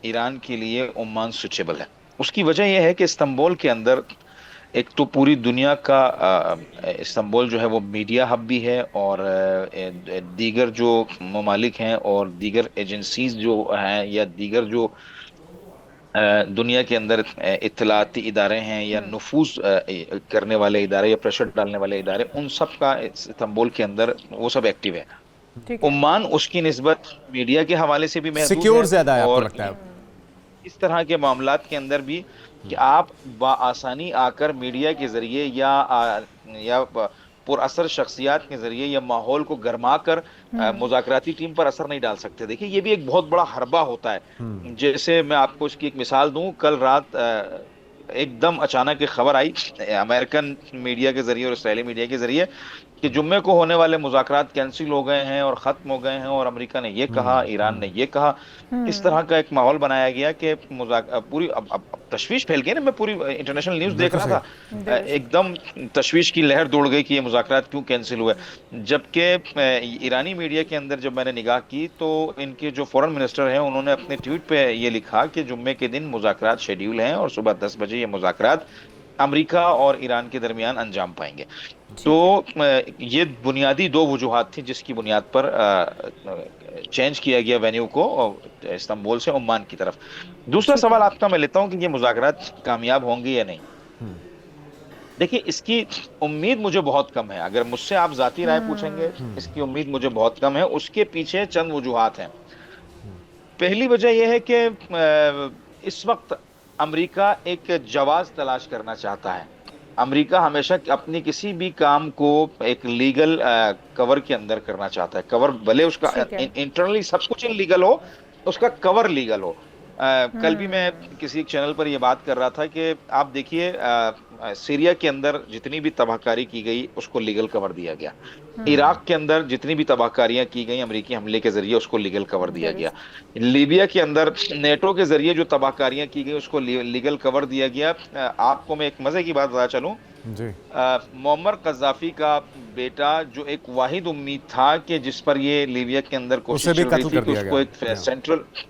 ईरान के लिए ओमान स्विचेबल है। उसकी वजह यह है कि इस्तांबुल के अंदर एक तो पूरी दुनिया का इस्तांबुल जो है वो मीडिया हब भी है और दीगर जो ममालिक हैं और दीगर एजेंसीज जो हैं या दीगर जो दुनिया के अंदर इत्तलाती इदारे हैं या नफूज करने वाले इदारे या प्रेशर डालने वाले इदारे, उन सब का इस्तांबुल के अंदर वो सब एक्टिव है। ओमान उसकी निस्बत मीडिया के हवाले से भी महदूद सिक्योर ज्यादा है, आपको और लगता है? इस तरह के मामलात के अंदर भी कि आप बाआसानी आकर मीडिया के जरिए या पुरअसर शख्सियात के जरिए या माहौल को गरमा कर मुज़ाकराती टीम पर असर नहीं डाल सकते। देखिए ये भी एक बहुत बड़ा हरबा होता है। जैसे मैं आपको इसकी एक मिसाल दूं, कल रात एकदम अचानक एक खबर आई अमेरिकन मीडिया के जरिए और इसराइली मीडिया के जरिए कि जुम्मे को होने वाले मुज़ाकरात कैंसिल हो गए हैं और ख़त्म हो गए हैं, और अमेरिका ने ये कहा, ईरान ने ये कहा। इस तरह का एक माहौल बनाया गया कि पूरी अब तशवीश फैल गई ना। मैं पूरी इंटरनेशनल न्यूज़ देख रहा था, एकदम तशवीश की लहर दौड़ गई कि ये मुज़ाकरात क्यों कैंसिल हुए। जबकि ईरानी मीडिया के अंदर जब मैंने निगाह की तो इनके जो फॉरेन मिनिस्टर हैं उन्होंने अपने ट्वीट पे ये लिखा कि जुम्मे के दिन मुज़ाकरात शेड्यूल हैं और सुबह 10 बजे ये मुज़ाकरात अमेरिका और ईरान के दरमियान अंजाम पाएंगे। तो ये बुनियादी दो वजूहात थी जिसकी बुनियाद पर चेंज किया गया वेन्यू को इस्तांबुल से ओमान की तरफ। दूसरा सवाल आपका मैं लेता हूं कि ये मुज़ाकरात कामयाब होंगे या नहीं। देखिए इसकी उम्मीद मुझे बहुत कम है। अगर मुझसे आप जाती राय पूछेंगे, इसकी उम्मीद मुझे बहुत कम है। उसके पीछे चंद वजूहात हैं। पहली वजह यह है कि इस वक्त अमेरिका एक जवाज तलाश करना चाहता है। अमेरिका हमेशा अपनी किसी भी काम को एक लीगल कवर के अंदर करना चाहता है। कवर भले उसका इंटरनली सब कुछ इलीगल हो, उसका कवर लीगल हो। कल भी मैं किसी एक चैनल पर यह बात कर रहा था कि आप देखिए सीरिया के अंदर जितनी भी तबाहकारी की गई उसको लीगल कवर दिया गया। इराक के अंदर जितनी भी तबाहकारियां की गई अमेरिकी हमले के जरिए उसको लीगल कवर दिया गया। लीबिया के अंदर नेटो के जरिए जो तबाहकारियां की गई उसको लीगल कवर दिया गया। आपको मैं एक मजे की बात बता चलूं, मुअम्मर कज़ाफी का बेटा जो एक वाहिद उम्मीद था कि जिस पर ये लीबिया के अंदर कोशिश चल रही थी कि उसको एक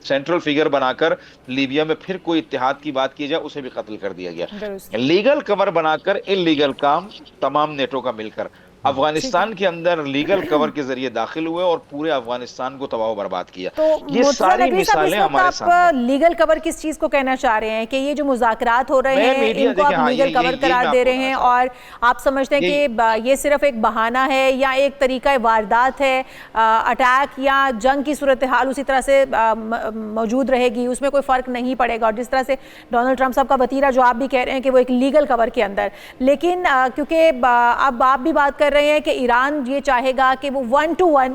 सेंट्रल फिगर बनाकर लीबिया में फिर कोई इत्तेहाद की बात की जाए, उसे भी कत्ल कर दिया गया। लीगल कवर बनाकर इल्लीगल काम तमाम नेटो का मिलकर अफगानिस्तान के अंदर लीगल कवर के जरिए दाखिल हुए और पूरे अफगानिस्तान को तबाह बर्बाद किया। तो ये सारी मिसालें हमारे सामने। लीगल कवर किस चीज को कहना चाह रहे हैं कि ये जो मुज़ाकरात हो रहे हैं इनको आप लीगल कवर करार दे रहे हैं, और आप समझते हैं कि ये सिर्फ एक बहाना है या एक तरीका वारदात है, अटैक या जंग की सूरत हाल उसी तरह से मौजूद रहेगी, उसमें कोई फर्क नहीं पड़ेगा। और जिस तरह से डोनाल्ड ट्रंप साहब का वतीरा जो आप भी कह रहे हैं कि वो एक लीगल कवर के अंदर, लेकिन क्योंकि अब आप भी बात कर रहे हैं कि ईरान ये चाहेगा कि वो 1 to 1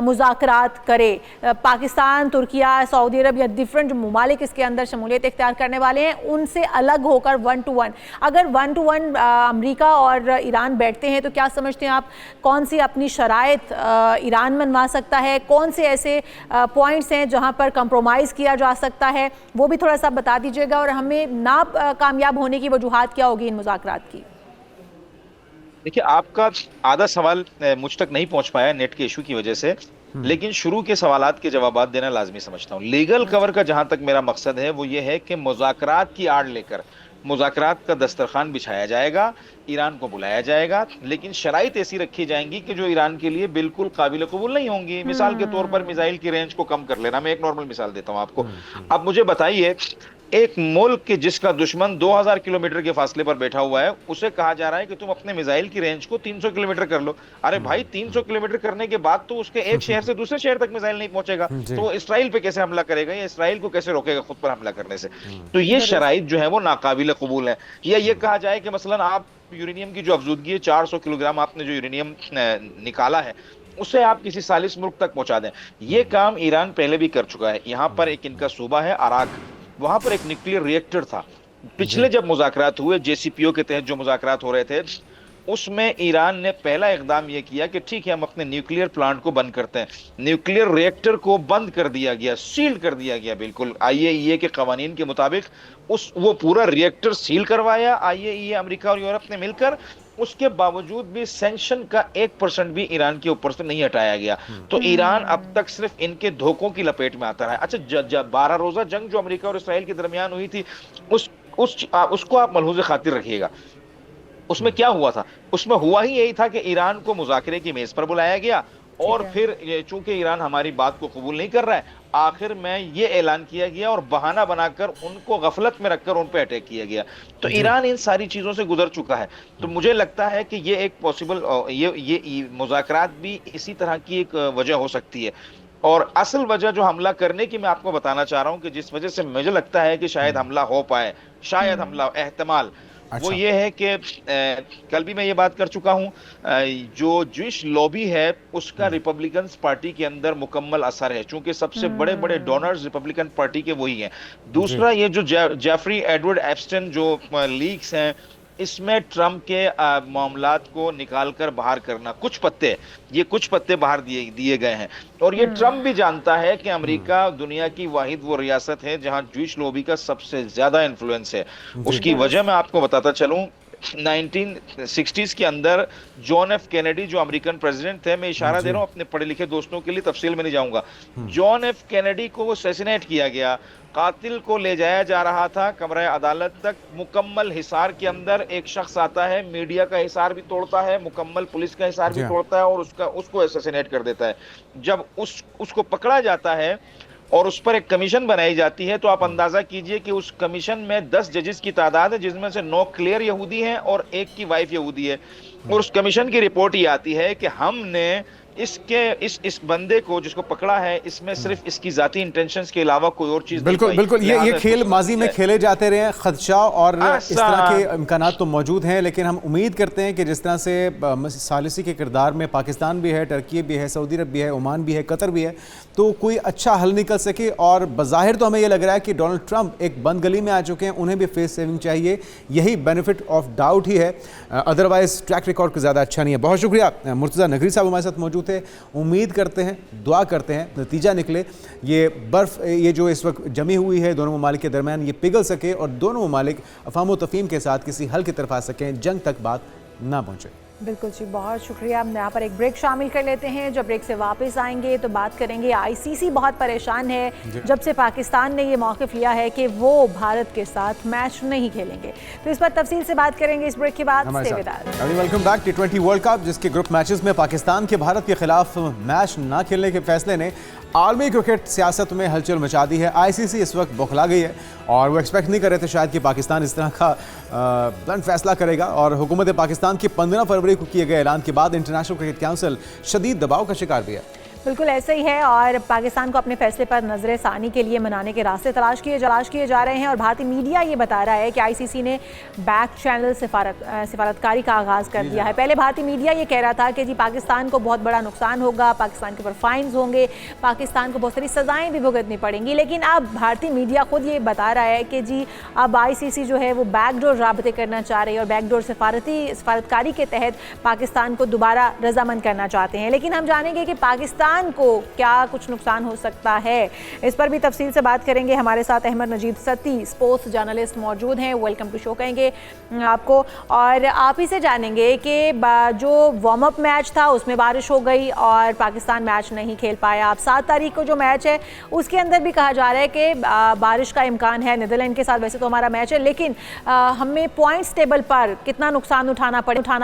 मुज़ाकरात करे। पाकिस्तान, तुर्किया, सऊदी अरब या डिफरेंट ममालिक इसके अंदर शमूलियत इख्तियार करने वाले हैं, उनसे अलग होकर 1 to 1। अगर 1 to 1 अमेरिका और ईरान बैठते हैं तो क्या समझते हैं आप कौन सी अपनी शराइत ईरान मनवा सकता है, कौन से ऐसे पॉइंट्स हैं जहां पर कंप्रोमाइज़ किया जा सकता है, वो भी थोड़ा सा बता दीजिएगा। और हमें ना कामयाब होने की वजूहात क्या होगी इन मुज़ाकरात की? देखिए आपका आधा सवाल मुझ तक नहीं पहुंच पाया नेट के इशू की वजह से, लेकिन शुरू के सवालात के जवाबात देना लाजमी समझता हूं। लीगल कवर का जहां तक मेरा मकसद है वो ये है कि मुज़ाकरात की आड़ लेकर मुज़ाकरात का दस्तरखान बिछाया जाएगा, ईरान को बुलाया जाएगा, लेकिन शराइत ऐसी रखी जाएंगी कि जो ईरान के लिए बिल्कुल काबिल कबूल नहीं होंगी। मिसाल के तौर पर मिसाइल की रेंज को कम कर लेना। मैं एक नॉर्मल मिसाल देता हूं आपको। अब मुझे बताइए, एक मुल्क के जिसका दुश्मन 2000 किलोमीटर के फासले पर बैठा हुआ है, उसे कहा जा रहा है कि तुम अपने मिसाइल की रेंज को 300 किलोमीटर कर लो। अरे भाई 300 किलोमीटर करने के बाद तो उसके एक शहर से दूसरे शहर तक मिसाइल नहीं पहुंचेगा, तो इसराइल पे कैसे हमला करेगा या इसराइल को कैसे रोकेगा खुद पर हमला करने से? तो ये शराइत जो है वो नाकाबिल कबूल है। या ये कहा जाए कि मसलन आप यूरेनियम की जो अफजूदगी है, 400 किलोग्राम आपने जो यूरेनियम निकाला है उसे आप किसी सालिस मुल्क तक पहुंचा दें। ये काम ईरान पहले भी कर चुका है। यहाँ पर एक इनका सूबा है अराक, वहां पर एक न्यूक्लियर रिएक्टर था। पिछले जब मुज़ाकरात हुए JCPOA के तहत जो मुज़ाकरात हो रहे थे, उसमें ईरान ने पहला इकदाम यह किया कि ठीक है हम अपने न्यूक्लियर प्लांट को बंद करते हैं। न्यूक्लियर रिएक्टर को बंद कर दिया गया, सील कर दिया गया बिल्कुल IAEA के कवानीन के मुताबिक। वो पूरा रिएक्टर सील करवाया IAEA, अमेरिका और यूरोप ने मिलकर। उसके बावजूद भी सैंक्शन का 1% भी ईरान के ऊपर से नहीं हटाया गया। तो ईरान अब तक सिर्फ इनके धोखों की लपेट में आता रहा है। अच्छा, 12 रोजा जंग जो अमेरिका और इसराइल के दरमियान हुई थी, उसको आप मलहूज़ खातिर रखिएगा। उसमें क्या हुआ था? उसमें हुआ ही यही था कि ईरान को मुज़ाकरे की मेज पर बुलाया गया और फिर चूंकि ईरान हमारी बात को कबूल नहीं कर रहा है, आखिर में ये ऐलान किया गया और बहाना बनाकर उनको गफलत में रखकर उन पे अटैक किया गया। तो ईरान इन सारी चीजों से गुजर चुका है। तो मुझे लगता है कि ये एक पॉसिबल ये मुज़ाकरात भी इसी तरह की एक वजह हो सकती है। और असल वजह जो हमला करने की मैं आपको बताना चाह रहा हूं कि जिस वजह से मुझे लगता है कि शायद हमला हो पाए, शायद हमला एहतमाल, वो ये है कि कल भी मैं ये बात कर चुका हूं, जो ज्यूइश लॉबी है उसका रिपब्लिकन पार्टी के अंदर मुकम्मल असर है, चूंकि सबसे बड़े बड़े डोनर्स रिपब्लिकन पार्टी के वही हैं। दूसरा, ये जो जेफरी एडवर्ड एप्स्टेन जो लीक्स हैं, इसमें ट्रंप के मामलात को निकालकर बाहर करना, कुछ पत्ते बाहर दिए गए हैं। और ये ट्रंप भी जानता है कि अमेरिका दुनिया की वाहिद वो रियासत है जहां ज्यूइश लॉबी का सबसे ज्यादा इन्फ्लुएंस है। उसकी वजह मैं आपको बताता चलूं, 1960s के अंदर जॉन एफ कैनेडी जो अमेरिकन प्रेसिडेंट थे, मैं इशारा दे रहा हूं अपने पढ़े लिखे दोस्तों के लिए, तफसील में नहीं जाऊंगा, जॉन एफ कैनेडी को असैसिनेट किया गया, कातिल को ले जाया जा रहा था कमरा अदालत तक, मुकम्मल हिसार के अंदर एक शख्स आता है, मीडिया का हिसार भी तोड़ता है, मुकम्मल पुलिस का हिसार भी तोड़ता है और उसको असैसिनेट कर देता है। जब उसको पकड़ा जाता है और उस पर एक कमीशन बनाई जाती है, तो आप अंदाजा कीजिए कि उस कमीशन में 10 जजेस की तादाद है, जिसमें से 9 क्लियर यहूदी हैं और एक की वाइफ यहूदी है। और उस कमीशन की रिपोर्ट ये आती है कि हमने इस बंदे को जिसको पकड़ा है, इसमें सिर्फ इसकी जाती इंटेंशंस के अलावा कोई और चीज बिल्कुल ये खेल माजी में खेले जाते रहे हैं, खदशा और इस तरह के इम्कानात तो मौजूद हैं, लेकिन हम उम्मीद करते हैं कि जिस तरह से सालिसी के किरदार में पाकिस्तान भी है, टर्की भी है, सऊदी अरब भी है, ओमान भी है, कतर भी है, तो कोई अच्छा हल निकल सके। और बज़ाहिर तो हमें यह लग रहा है कि डोनाल्ड ट्रंप एक बंद गली में आ चुके हैं, उन्हें भी फेस सेविंग चाहिए, यही बेनिफिट ऑफ डाउट ही है, अदरवाइज ट्रैक रिकॉर्ड ज़्यादा अच्छा नहीं है। बहुत शुक्रिया, मुर्तज़ा नकवी साहब हमारे साथ मौजूद थे। उम्मीद करते हैं, दुआ करते हैं नतीजा निकले, ये बर्फ़ ये जो इस वक्त जमी हुई है दोनों ममालिक के दरमियान, ये पिघल सके और दोनों ममालिक अफ़ाम तफ़हीम के साथ किसी हल की तरफ आ सकें, जंग तक बात ना पहुँचे। बिल्कुल जी, बहुत शुक्रिया। हम यहाँ पर एक ब्रेक शामिल कर लेते हैं। जब ब्रेक से वापस आएंगे तो बात करेंगे, आईसीसी बहुत परेशान है जब से पाकिस्तान ने ये मौक़िफ़ लिया है कि वो भारत के साथ मैच नहीं खेलेंगे। तो इस पर तफसील से बात करेंगे इस ब्रेक के बाद। Welcome back. T20 world cup, जिसके ग्रुप मैचेस में पाकिस्तान के भारत के खिलाफ मैच ना खेलने के फैसले ने आलमी क्रिकेट सियासत में हलचल मचा दी है। आईसीसी इस वक्त बौखला गई है और वो एक्सपेक्ट नहीं कर रहे थे शायद कि पाकिस्तान इस तरह का ब्लंट फैसला करेगा। और हुकूमत पाकिस्तान के 15 फरवरी को किए गए ऐलान के बाद इंटरनेशनल क्रिकेट काउंसिल शदीद दबाव का शिकार भी है। बिल्कुल ऐसा ही है और पाकिस्तान को अपने फैसले पर नजर सानी के लिए मनाने के रास्ते तलाश किए जा रहे हैं। और भारतीय मीडिया ये बता रहा है कि आईसीसी ने बैक चैनल सिफारतकारी का आगाज़ कर दिया है। पहले भारतीय मीडिया ये कह रहा था कि जी पाकिस्तान को बहुत बड़ा नुकसान होगा, पाकिस्तान के ऊपर फाइन्स होंगे, पाकिस्तान को बहुत सारी सज़ाएँ भी भुगतनी पड़ेंगी। लेकिन अब भारतीय मीडिया खुद ये बता रहा है कि जी अब आईसीसी जो है वो बैकडोर राबते करना चाह रही है और बैकडोर सिफारतकारी के तहत पाकिस्तान को दोबारा रजामंद करना चाहते हैं। लेकिन हम जानेंगे कि पाकिस्तान को क्या कुछ नुकसान हो सकता है, इस पर भी तफसील से बात करेंगे। हमारे साथ अहमद नजीब सती स्पोर्ट्स जर्नलिस्ट मौजूद हैं, वेलकम टू शो कहेंगे आपको। और आप ही से जानेंगे कि जो वार्म अप मैच था उसमें बारिश हो गई और पाकिस्तान मैच नहीं खेल पाया। अब 7 तारीख को जो मैच है उसके अंदर भी कहा जा रहा है कि बारिश का इम्कान है नीदरलैंड के साथ। वैसे तो हमारा मैच है, लेकिन हमें पॉइंट्स टेबल पर कितना नुकसान उठाना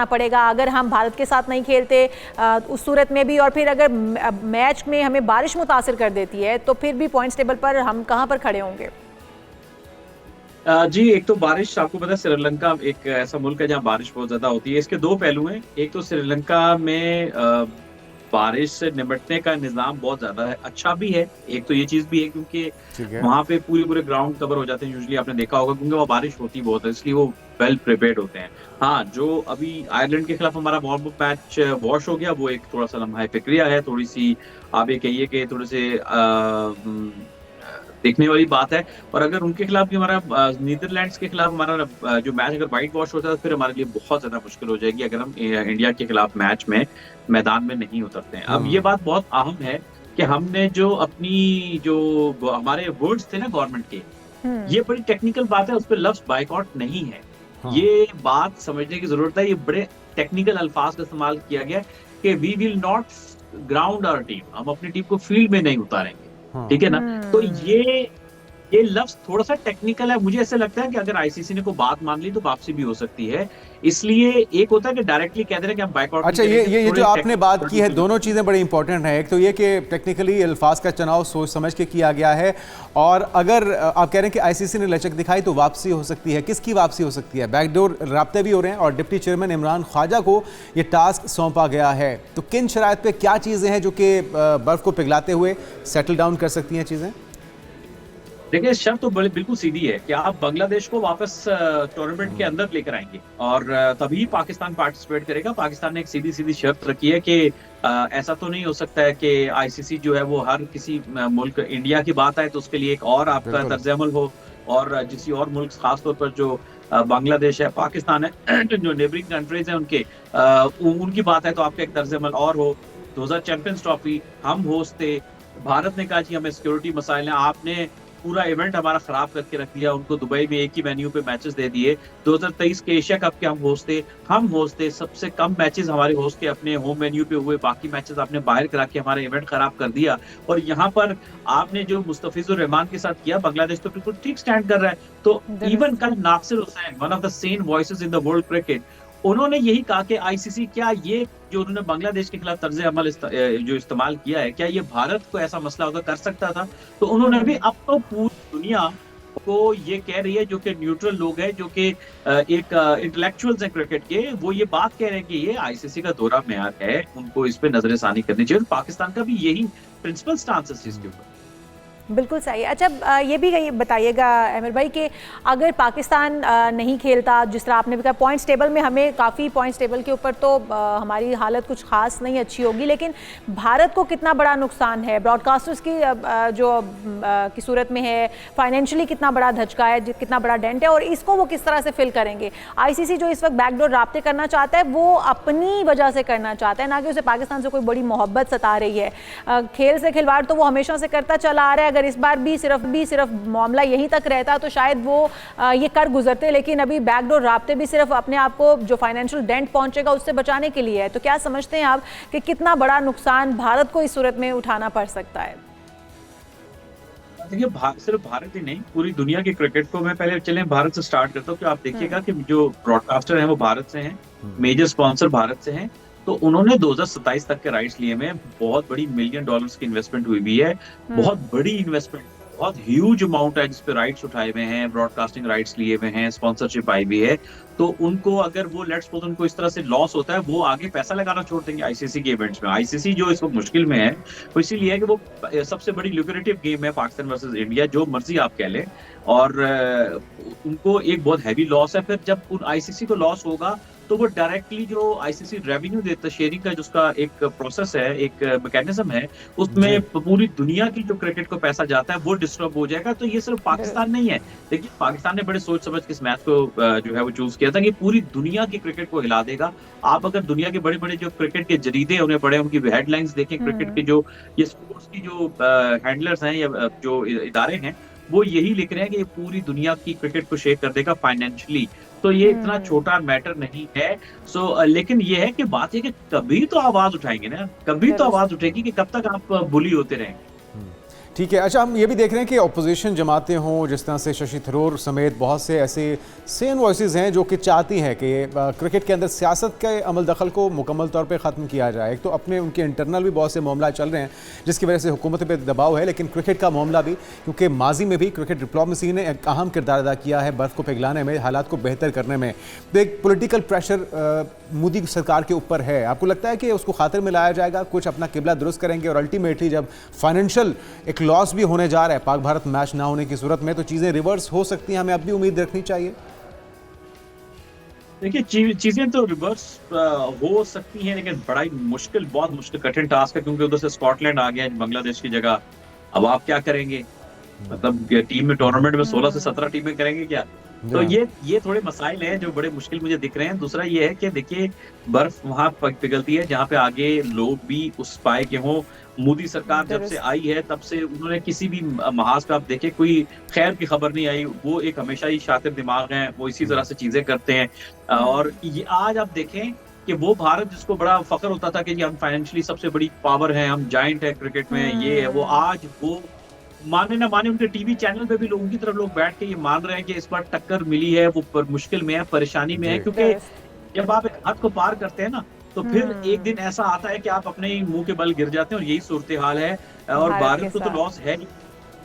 पड़ेगा अगर हम भारत के साथ नहीं खेलते उस सूरत में भी, और फिर अगर मैच में हमें बारिश मुतासिर कर देती है तो फिर भी पॉइंट्स टेबल पर हम कहां पर खड़े होंगे? जी, एक तो बारिश, आपको पता है श्रीलंका एक ऐसा मुल्क है जहां बारिश बहुत ज्यादा होती है। इसके 2 पहलू हैं। एक तो श्रीलंका में बारिश से निपटने का निज़ाम बहुत ज्यादा है, अच्छा भी है। एक तो ये चीज भी है क्योंकि वहां पे पूरे ग्राउंड कवर हो जाते हैं, यूजुअली आपने देखा होगा, क्योंकि वहाँ बारिश होती बहुत है, इसलिए वो वेल प्रिपेयर्ड होते हैं। हाँ, जो अभी आयरलैंड के खिलाफ हमारा वार्म अप मैच वॉश हो गया, वो एक थोड़ा सा लम्हा प्रक्रिया है, थोड़ी सी आप ये कहिए कि थोड़े से देखने वाली बात है। और अगर उनके खिलाफ भी हमारा नीदरलैंड्स के खिलाफ हमारा जो मैच अगर वाइट वॉश होता है तो फिर हमारे लिए बहुत ज्यादा मुश्किल हो जाएगी अगर हम इंडिया के खिलाफ मैच में मैदान में नहीं उतरते हैं। अब ये बात बहुत अहम है कि हमने जो अपनी जो हमारे वर्ड्स थे ना गवर्नमेंट के, ये बड़ी टेक्निकल बात है, उस पर लफ्ज बाइकआउट नहीं है। ये बात समझने की जरूरत है। ये बड़े टेक्निकल अल्फाज का इस्तेमाल किया गया कि we will not ground our team, हम अपनी टीम को फील्ड में नहीं उतारेंगे, ठीक है ना। तो ये लफ्ज थोड़ा सा टेक्निकल है। मुझे ऐसा लगता है कि अगर आईसीसी ने कोई बात मान ली तो वापसी भी हो सकती है। इसलिए एक होता है कि डायरेक्टली कह दे रहे हैं कि हम बाइकआउट। अच्छा, ये जो आपने बात की है, दोनों चीज़ें बड़ी इंपॉर्टेंट हैं। एक तो ये कि टेक्निकली अल्फाज का चुनाव सोच समझ के किया गया है, और अगर आप कह रहे हैं कि आईसीसी ने लचक दिखाई तो वापसी हो सकती है। किसकी वापसी हो सकती है? बैकडोर राब्ते भी हो रहे हैं और डिप्टी चेयरमैन इमरान ख्वाजा को ये टास्क सौंपा गया है। तो किन शराइत पे क्या चीज़ें हैं जो कि बर्फ़ को पिघलाते हुए सेटल डाउन कर सकती हैं चीज़ें? देखिए, शर्त तो बिल्कुल सीधी है कि आप बांग्लादेश को वापस टूर्नामेंट के अंदर लेकर आएंगे और तभी पाकिस्तान पार्टिसिपेट करेगा। पाकिस्तान ने एक सीधी सीधी शर्त रखी है कि ऐसा तो नहीं हो सकता है कि आईसीसी जो है वो हर किसी मुल्क, इंडिया की बात आए तो उसके लिए एक और आपका तर्ज-ए-अमल हो, और किसी और मुल्क खासतौर पर जो बांग्लादेश है, पाकिस्तान है, जो नेबरिंग कंट्रीज हैं उनके उनकी बात है तो आपका एक तर्ज-ए-अमल और हो। 2000 चैंपियंस ट्रॉफी हम होस्ट थे, भारत ने कहा जी हमें सिक्योरिटी मसाइल हैं, आपने पूरा इवेंट हमारा खराब करके रख दिया, उनको दुबई में एक ही वेन्यू पे मैचेस दे दिए। 2023 के एशिया कप के हम होस्ट थे, सबसे कम मैचेस हमारे होस्ट के अपने होम वेन्यू पे हुए, बाकी मैचेस आपने बाहर करा के हमारा इवेंट खराब कर दिया। और यहाँ पर आपने जो मुस्तफिजुर रहमान के साथ किया, बांग्लादेश तो बिल्कुल ठीक स्टैंड कर रहा है। तो इवन कल Nasser Hussain, one of the sane voices in the world cricket, उन्होंने यही कहा कि आईसीसी क्या ये जो उन्होंने बांग्लादेश के खिलाफ तर्ज अमल जो इस्तेमाल किया है, क्या ये भारत को ऐसा मसला होता कर सकता था? तो उन्होंने भी अब तो पूरी दुनिया को ये कह रही है, जो कि न्यूट्रल लोग हैं, जो कि एक इंटेलेक्चुअल्स हैं क्रिकेट के, वो ये बात कह रहे हैं कि ये आईसीसी का दोहरा मेयार है, उनको इस पे नजरसानी करनी चाहिए। पाकिस्तान का भी यही प्रिंसिपल स्टांस है इसके ऊपर। बिल्कुल सही। अच्छा, ये भी बताइएगा अहमद भाई कि अगर पाकिस्तान नहीं खेलता, जिस तरह आपने भी कहा पॉइंट्स टेबल में हमें काफ़ी पॉइंट्स टेबल के ऊपर तो हमारी हालत कुछ खास नहीं अच्छी होगी, लेकिन भारत को कितना बड़ा नुकसान है ब्रॉडकास्टर्स की की सूरत में है, फाइनेंशियली कितना बड़ा धचका है, कितना बड़ा डेंट है, और इसको वो किस तरह से फिल करेंगे? आईसीसी जो इस वक्त बैकडोर राब्ते करना चाहता है वो अपनी वजह से करना चाहता है, ना कि उसे पाकिस्तान से कोई बड़ी मोहब्बत सता रही है। खेल से खिलवाड़ तो वो हमेशा से करता चला आ रहा है। अगर इस बार भी सिर्फ मामला यहीं तक रहता तो शायद वो ये कर गुजरते, लेकिन अभी बैकडोर राब्ते भी सिर्फ अपने आप को जो फाइनेंशियल डेंट पहुंचेगा उससे बचाने के लिए है। तो क्या समझते हैं आप कि कितना बड़ा नुकसान भारत को इस सूरत में उठाना पड़ सकता है? देखिए, सिर्फ भारत ही नहीं, पूरी दुनिया के क्रिकेट को मैं पहले चले भारत से स्टार्ट करता हूँ कि आप देखिएगा कि जो ब्रॉडकास्टर हैं वो भारत से हैं, मेजर स्पॉन्सर भारत से हैं, तो उन्होंने 2027 तक के राइट्स लिए में बहुत बड़ी $1 मिलियन की इन्वेस्टमेंट हुई भी है, बहुत बड़ी इन्वेस्टमेंट, बहुत ह्यूज अमाउंट है जिस पे राइट्स उठाए हुए हैं, ब्रॉडकास्टिंग राइट्स लिए हुए हैं, स्पॉन्सरशिप आई भी है। तो उनको अगर वो लेट्स सपोज उनको इस तरह से लॉस होता है, वो आगे पैसा लगाना छोड़ देंगे आईसीसी के इवेंट्स में। आईसीसी जो इस वक्त मुश्किल में है वो इसीलिए है कि वो सबसे बड़ी ल्यूक्रेटिव गेम है पाकिस्तान वर्सेस इंडिया, जो मर्जी आप कह लें, और उनको एक बहुत हैवी लॉस है। फिर जब उन आईसीसी को लॉस होगा तो वो डायरेक्टली जो आईसीसी रेवेन्यू देता है, शेयरिंग का जिसका एक प्रोसेस है, एक मैकेनिज्म है, उसमें पूरी दुनिया की जो क्रिकेट को पैसा जाता है वो डिस्टर्ब हो जाएगा। तो ये सिर्फ पाकिस्तान नहीं है, देखिए पाकिस्तान ने बड़े सोच समझ के इस मैच को जो है वो चूज किया था कि पूरी दुनिया की क्रिकेट को हिला देगा। आप अगर दुनिया के बड़े बड़े जो क्रिकेट के जरीदे उन्हें पढ़े, उनकी हेडलाइंस देखें, क्रिकेट के जो ये स्पोर्ट्स की जो हैंडलर्स हैं या जो इदारे हैं, वो यही लिख रहे हैं कि ये पूरी दुनिया की क्रिकेट को शेक कर देगा फाइनेंशियली। तो ये इतना छोटा मैटर नहीं है। लेकिन ये है कि बात है कि कभी तो आवाज उठाएंगे ना, कभी तो आवाज उठेगी कि कब तक आप बुली होते रहेंगे। ठीक है। अच्छा, हम ये भी देख रहे हैं कि अपोजिशन जमातें हों, जिस तरह से शशि थरूर समेत बहुत से ऐसे सेन वॉइसेस हैं जो कि चाहती हैं कि क्रिकेट के अंदर सियासत के अमल दखल को मुकम्मल तौर पे ख़त्म किया जाए। एक तो अपने उनके इंटरनल भी बहुत से मामला चल रहे हैं जिसकी वजह से हुकूमत पे दबाव है, लेकिन क्रिकेट का मामला भी, क्योंकि माजी में भी क्रिकेट डिप्लोमेसी ने एक अहम किरदार अदा किया है बर्फ़ को पिघलाने में, हालात को बेहतर करने में। तो एक पोलिटिकल प्रेशर मोदी सरकार के ऊपर है। आपको लगता है कि उसको खातिर में लाया जाएगा, कुछ अपना किबला दुरुस्त करेंगे, और अल्टीमेटली जब फाइनेंशियल एक लॉस भी होने जा रहा है पाक भारत मैच ना होने की सूरत में, तो चीजें रिवर्स हो सकती हैं? हमें अब भी उम्मीद रखनी चाहिए? देखिए, चीजें तो रिवर्स हो सकती हैं, लेकिन बड़ा ही मुश्किल, बहुत मुश्किल कठिन टास्क है, क्योंकि उधर से स्कॉटलैंड आ गया बांग्लादेश की जगह। अब आप क्या करेंगे? मतलब टीम में टूर्नामेंट में 16 से 17 टीमें करेंगे क्या? तो ये थोड़े मसाइल हैं जो बड़े मुश्किल मुझे दिख रहे हैं। दूसरा ये है कि देखिए, बर्फ वहां पिघलती है जहाँ पे आगे लोग भी उस पाए के हों। मोदी सरकार जब से आई है तब से उन्होंने किसी भी महाज पे आप देखें कोई खैर की खबर नहीं आई। वो एक हमेशा ही शातिर दिमाग हैं, वो इसी तरह से चीजें करते हैं। और ये आज आप देखें कि वो भारत जिसको बड़ा फख्र होता था कि हम फाइनेंशियली सबसे बड़ी पावर है, हम जायंट है क्रिकेट में, ये है वो, आज वो माने ना माने उनके टीवी चैनल पे भी लोगों की तरफ लोग बैठ के ये मान रहे हैं कि इस बार टक्कर मिली है, वो मुश्किल में है, परेशानी में है, क्योंकि जब आप एक हद को पार करते हैं ना, तो फिर एक दिन ऐसा आता है कि आप अपने ही मुंह के बल गिर जाते हैं, और यही सूरत हाल है। और भारत को तो लॉस है नहीं,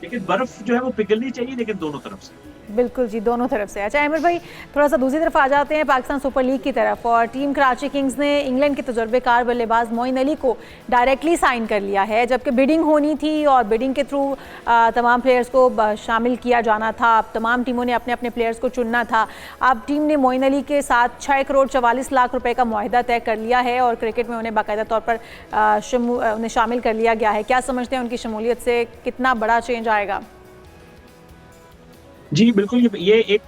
लेकिन बर्फ जो है वो पिघलनी चाहिए, लेकिन दोनों तरफ से। बिल्कुल जी, दोनों तरफ से। अच्छा अहमद भाई, थोड़ा सा दूसरी तरफ आ जाते हैं, पाकिस्तान सुपर लीग की तरफ। और टीम कराची किंग्स ने इंग्लैंड के तजुर्बेकार बल्लेबाज मोइन अली को डायरेक्टली साइन कर लिया है, जबकि बिडिंग होनी थी और बिडिंग के थ्रू तमाम प्लेयर्स को शामिल किया जाना था। तमाम टीमों ने अपने अपने प्लेयर्स को चुनना था। अब टीम ने मोइन अली के साथ 6 करोड़ 44 लाख रुपए का मुआहिदा तय कर लिया है और क्रिकेट में उन्हें बाकायदा तौर पर उन्हें शामिल कर लिया गया है। क्या समझते हैं उनकी शमूलियत से कितना बड़ा चेंज आएगा? जी बिल्कुल, ये एक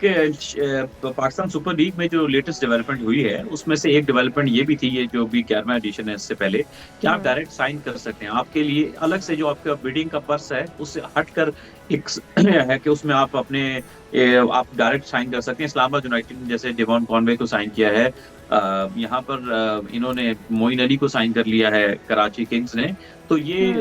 पाकिस्तान सुपर लीग में जो लेटेस्ट डेवलपमेंट हुई है, उसमें से एक डेवलपमेंट ये भी थी, ये जो भी 11वां एडिशन है इससे पहले, कि आप डायरेक्ट साइन कर सकते हैं। आपके लिए अलग से जो आपका बिडिंग का पर्स है उससे हटकर एक है कि उसमें आप अपने आप डायरेक्ट साइन कर सकते हैं। इस्लामाबाद यूनाइटेड ने जैसे डेवॉन कॉनवे को साइन किया है, यहाँ पर इन्होंने मोइन अली को साइन कर लिया है कराची किंग्स ने। तो ये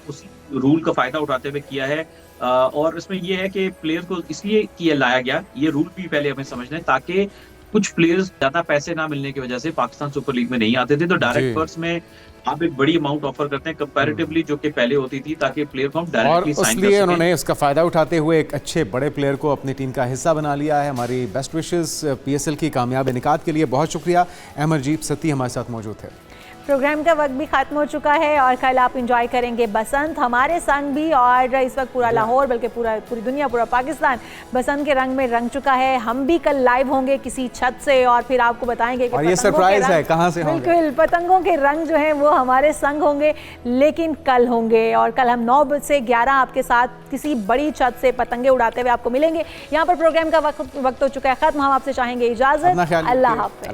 उस रूल का फायदा उठाते हुए किया है। और इसमें ये है कि प्लेयर को इसलिए किया लाया गया, ये रूल भी पहले हमें समझना है, ताकि कुछ प्लेयर्स ज्यादा पैसे ना मिलने की वजह से पाकिस्तान सुपर लीग में नहीं आते थे, तो डायरेक्ट पर्स में आप एक बड़ी अमाउंट ऑफर करते हैं कंपैरेटिवली, जो कि पहले होती थी, ताकि प्लेयर को हम डायरेक्टली साइन कर सकें। इसलिए उन्होंने इसका फायदा उठाते हुए एक अच्छे बड़े प्लेयर को अपनी टीम का हिस्सा बना लिया है। हमारी बेस्ट विशेस PSL की कामयाब इनेकाद के लिए बहुत शुक्रिया। अमरजीत सती हमारे साथ मौजूद थे। प्रोग्राम का वक्त भी ख़त्म हो चुका है और कल आप इंजॉय करेंगे बसंत हमारे संग भी। और इस वक्त पूरा लाहौर बल्कि पूरी दुनिया, पूरा पाकिस्तान बसंत के रंग में रंग चुका है। हम भी कल लाइव होंगे किसी छत से और फिर आपको बताएंगे कि और ये सरप्राइज है कहाँ से होंगे। बिल्कुल, पतंगों के रंग जो हैं वो हमारे संग होंगे, लेकिन कल होंगे। और कल हम 9 से 11 आपके साथ किसी बड़ी छत से पतंगे उड़ाते हुए आपको मिलेंगे। यहाँ पर प्रोग्राम का वक्त हो चुका है ख़त्म। हम आपसे चाहेंगे इजाज़त। अल्लाह हाफ़िज़।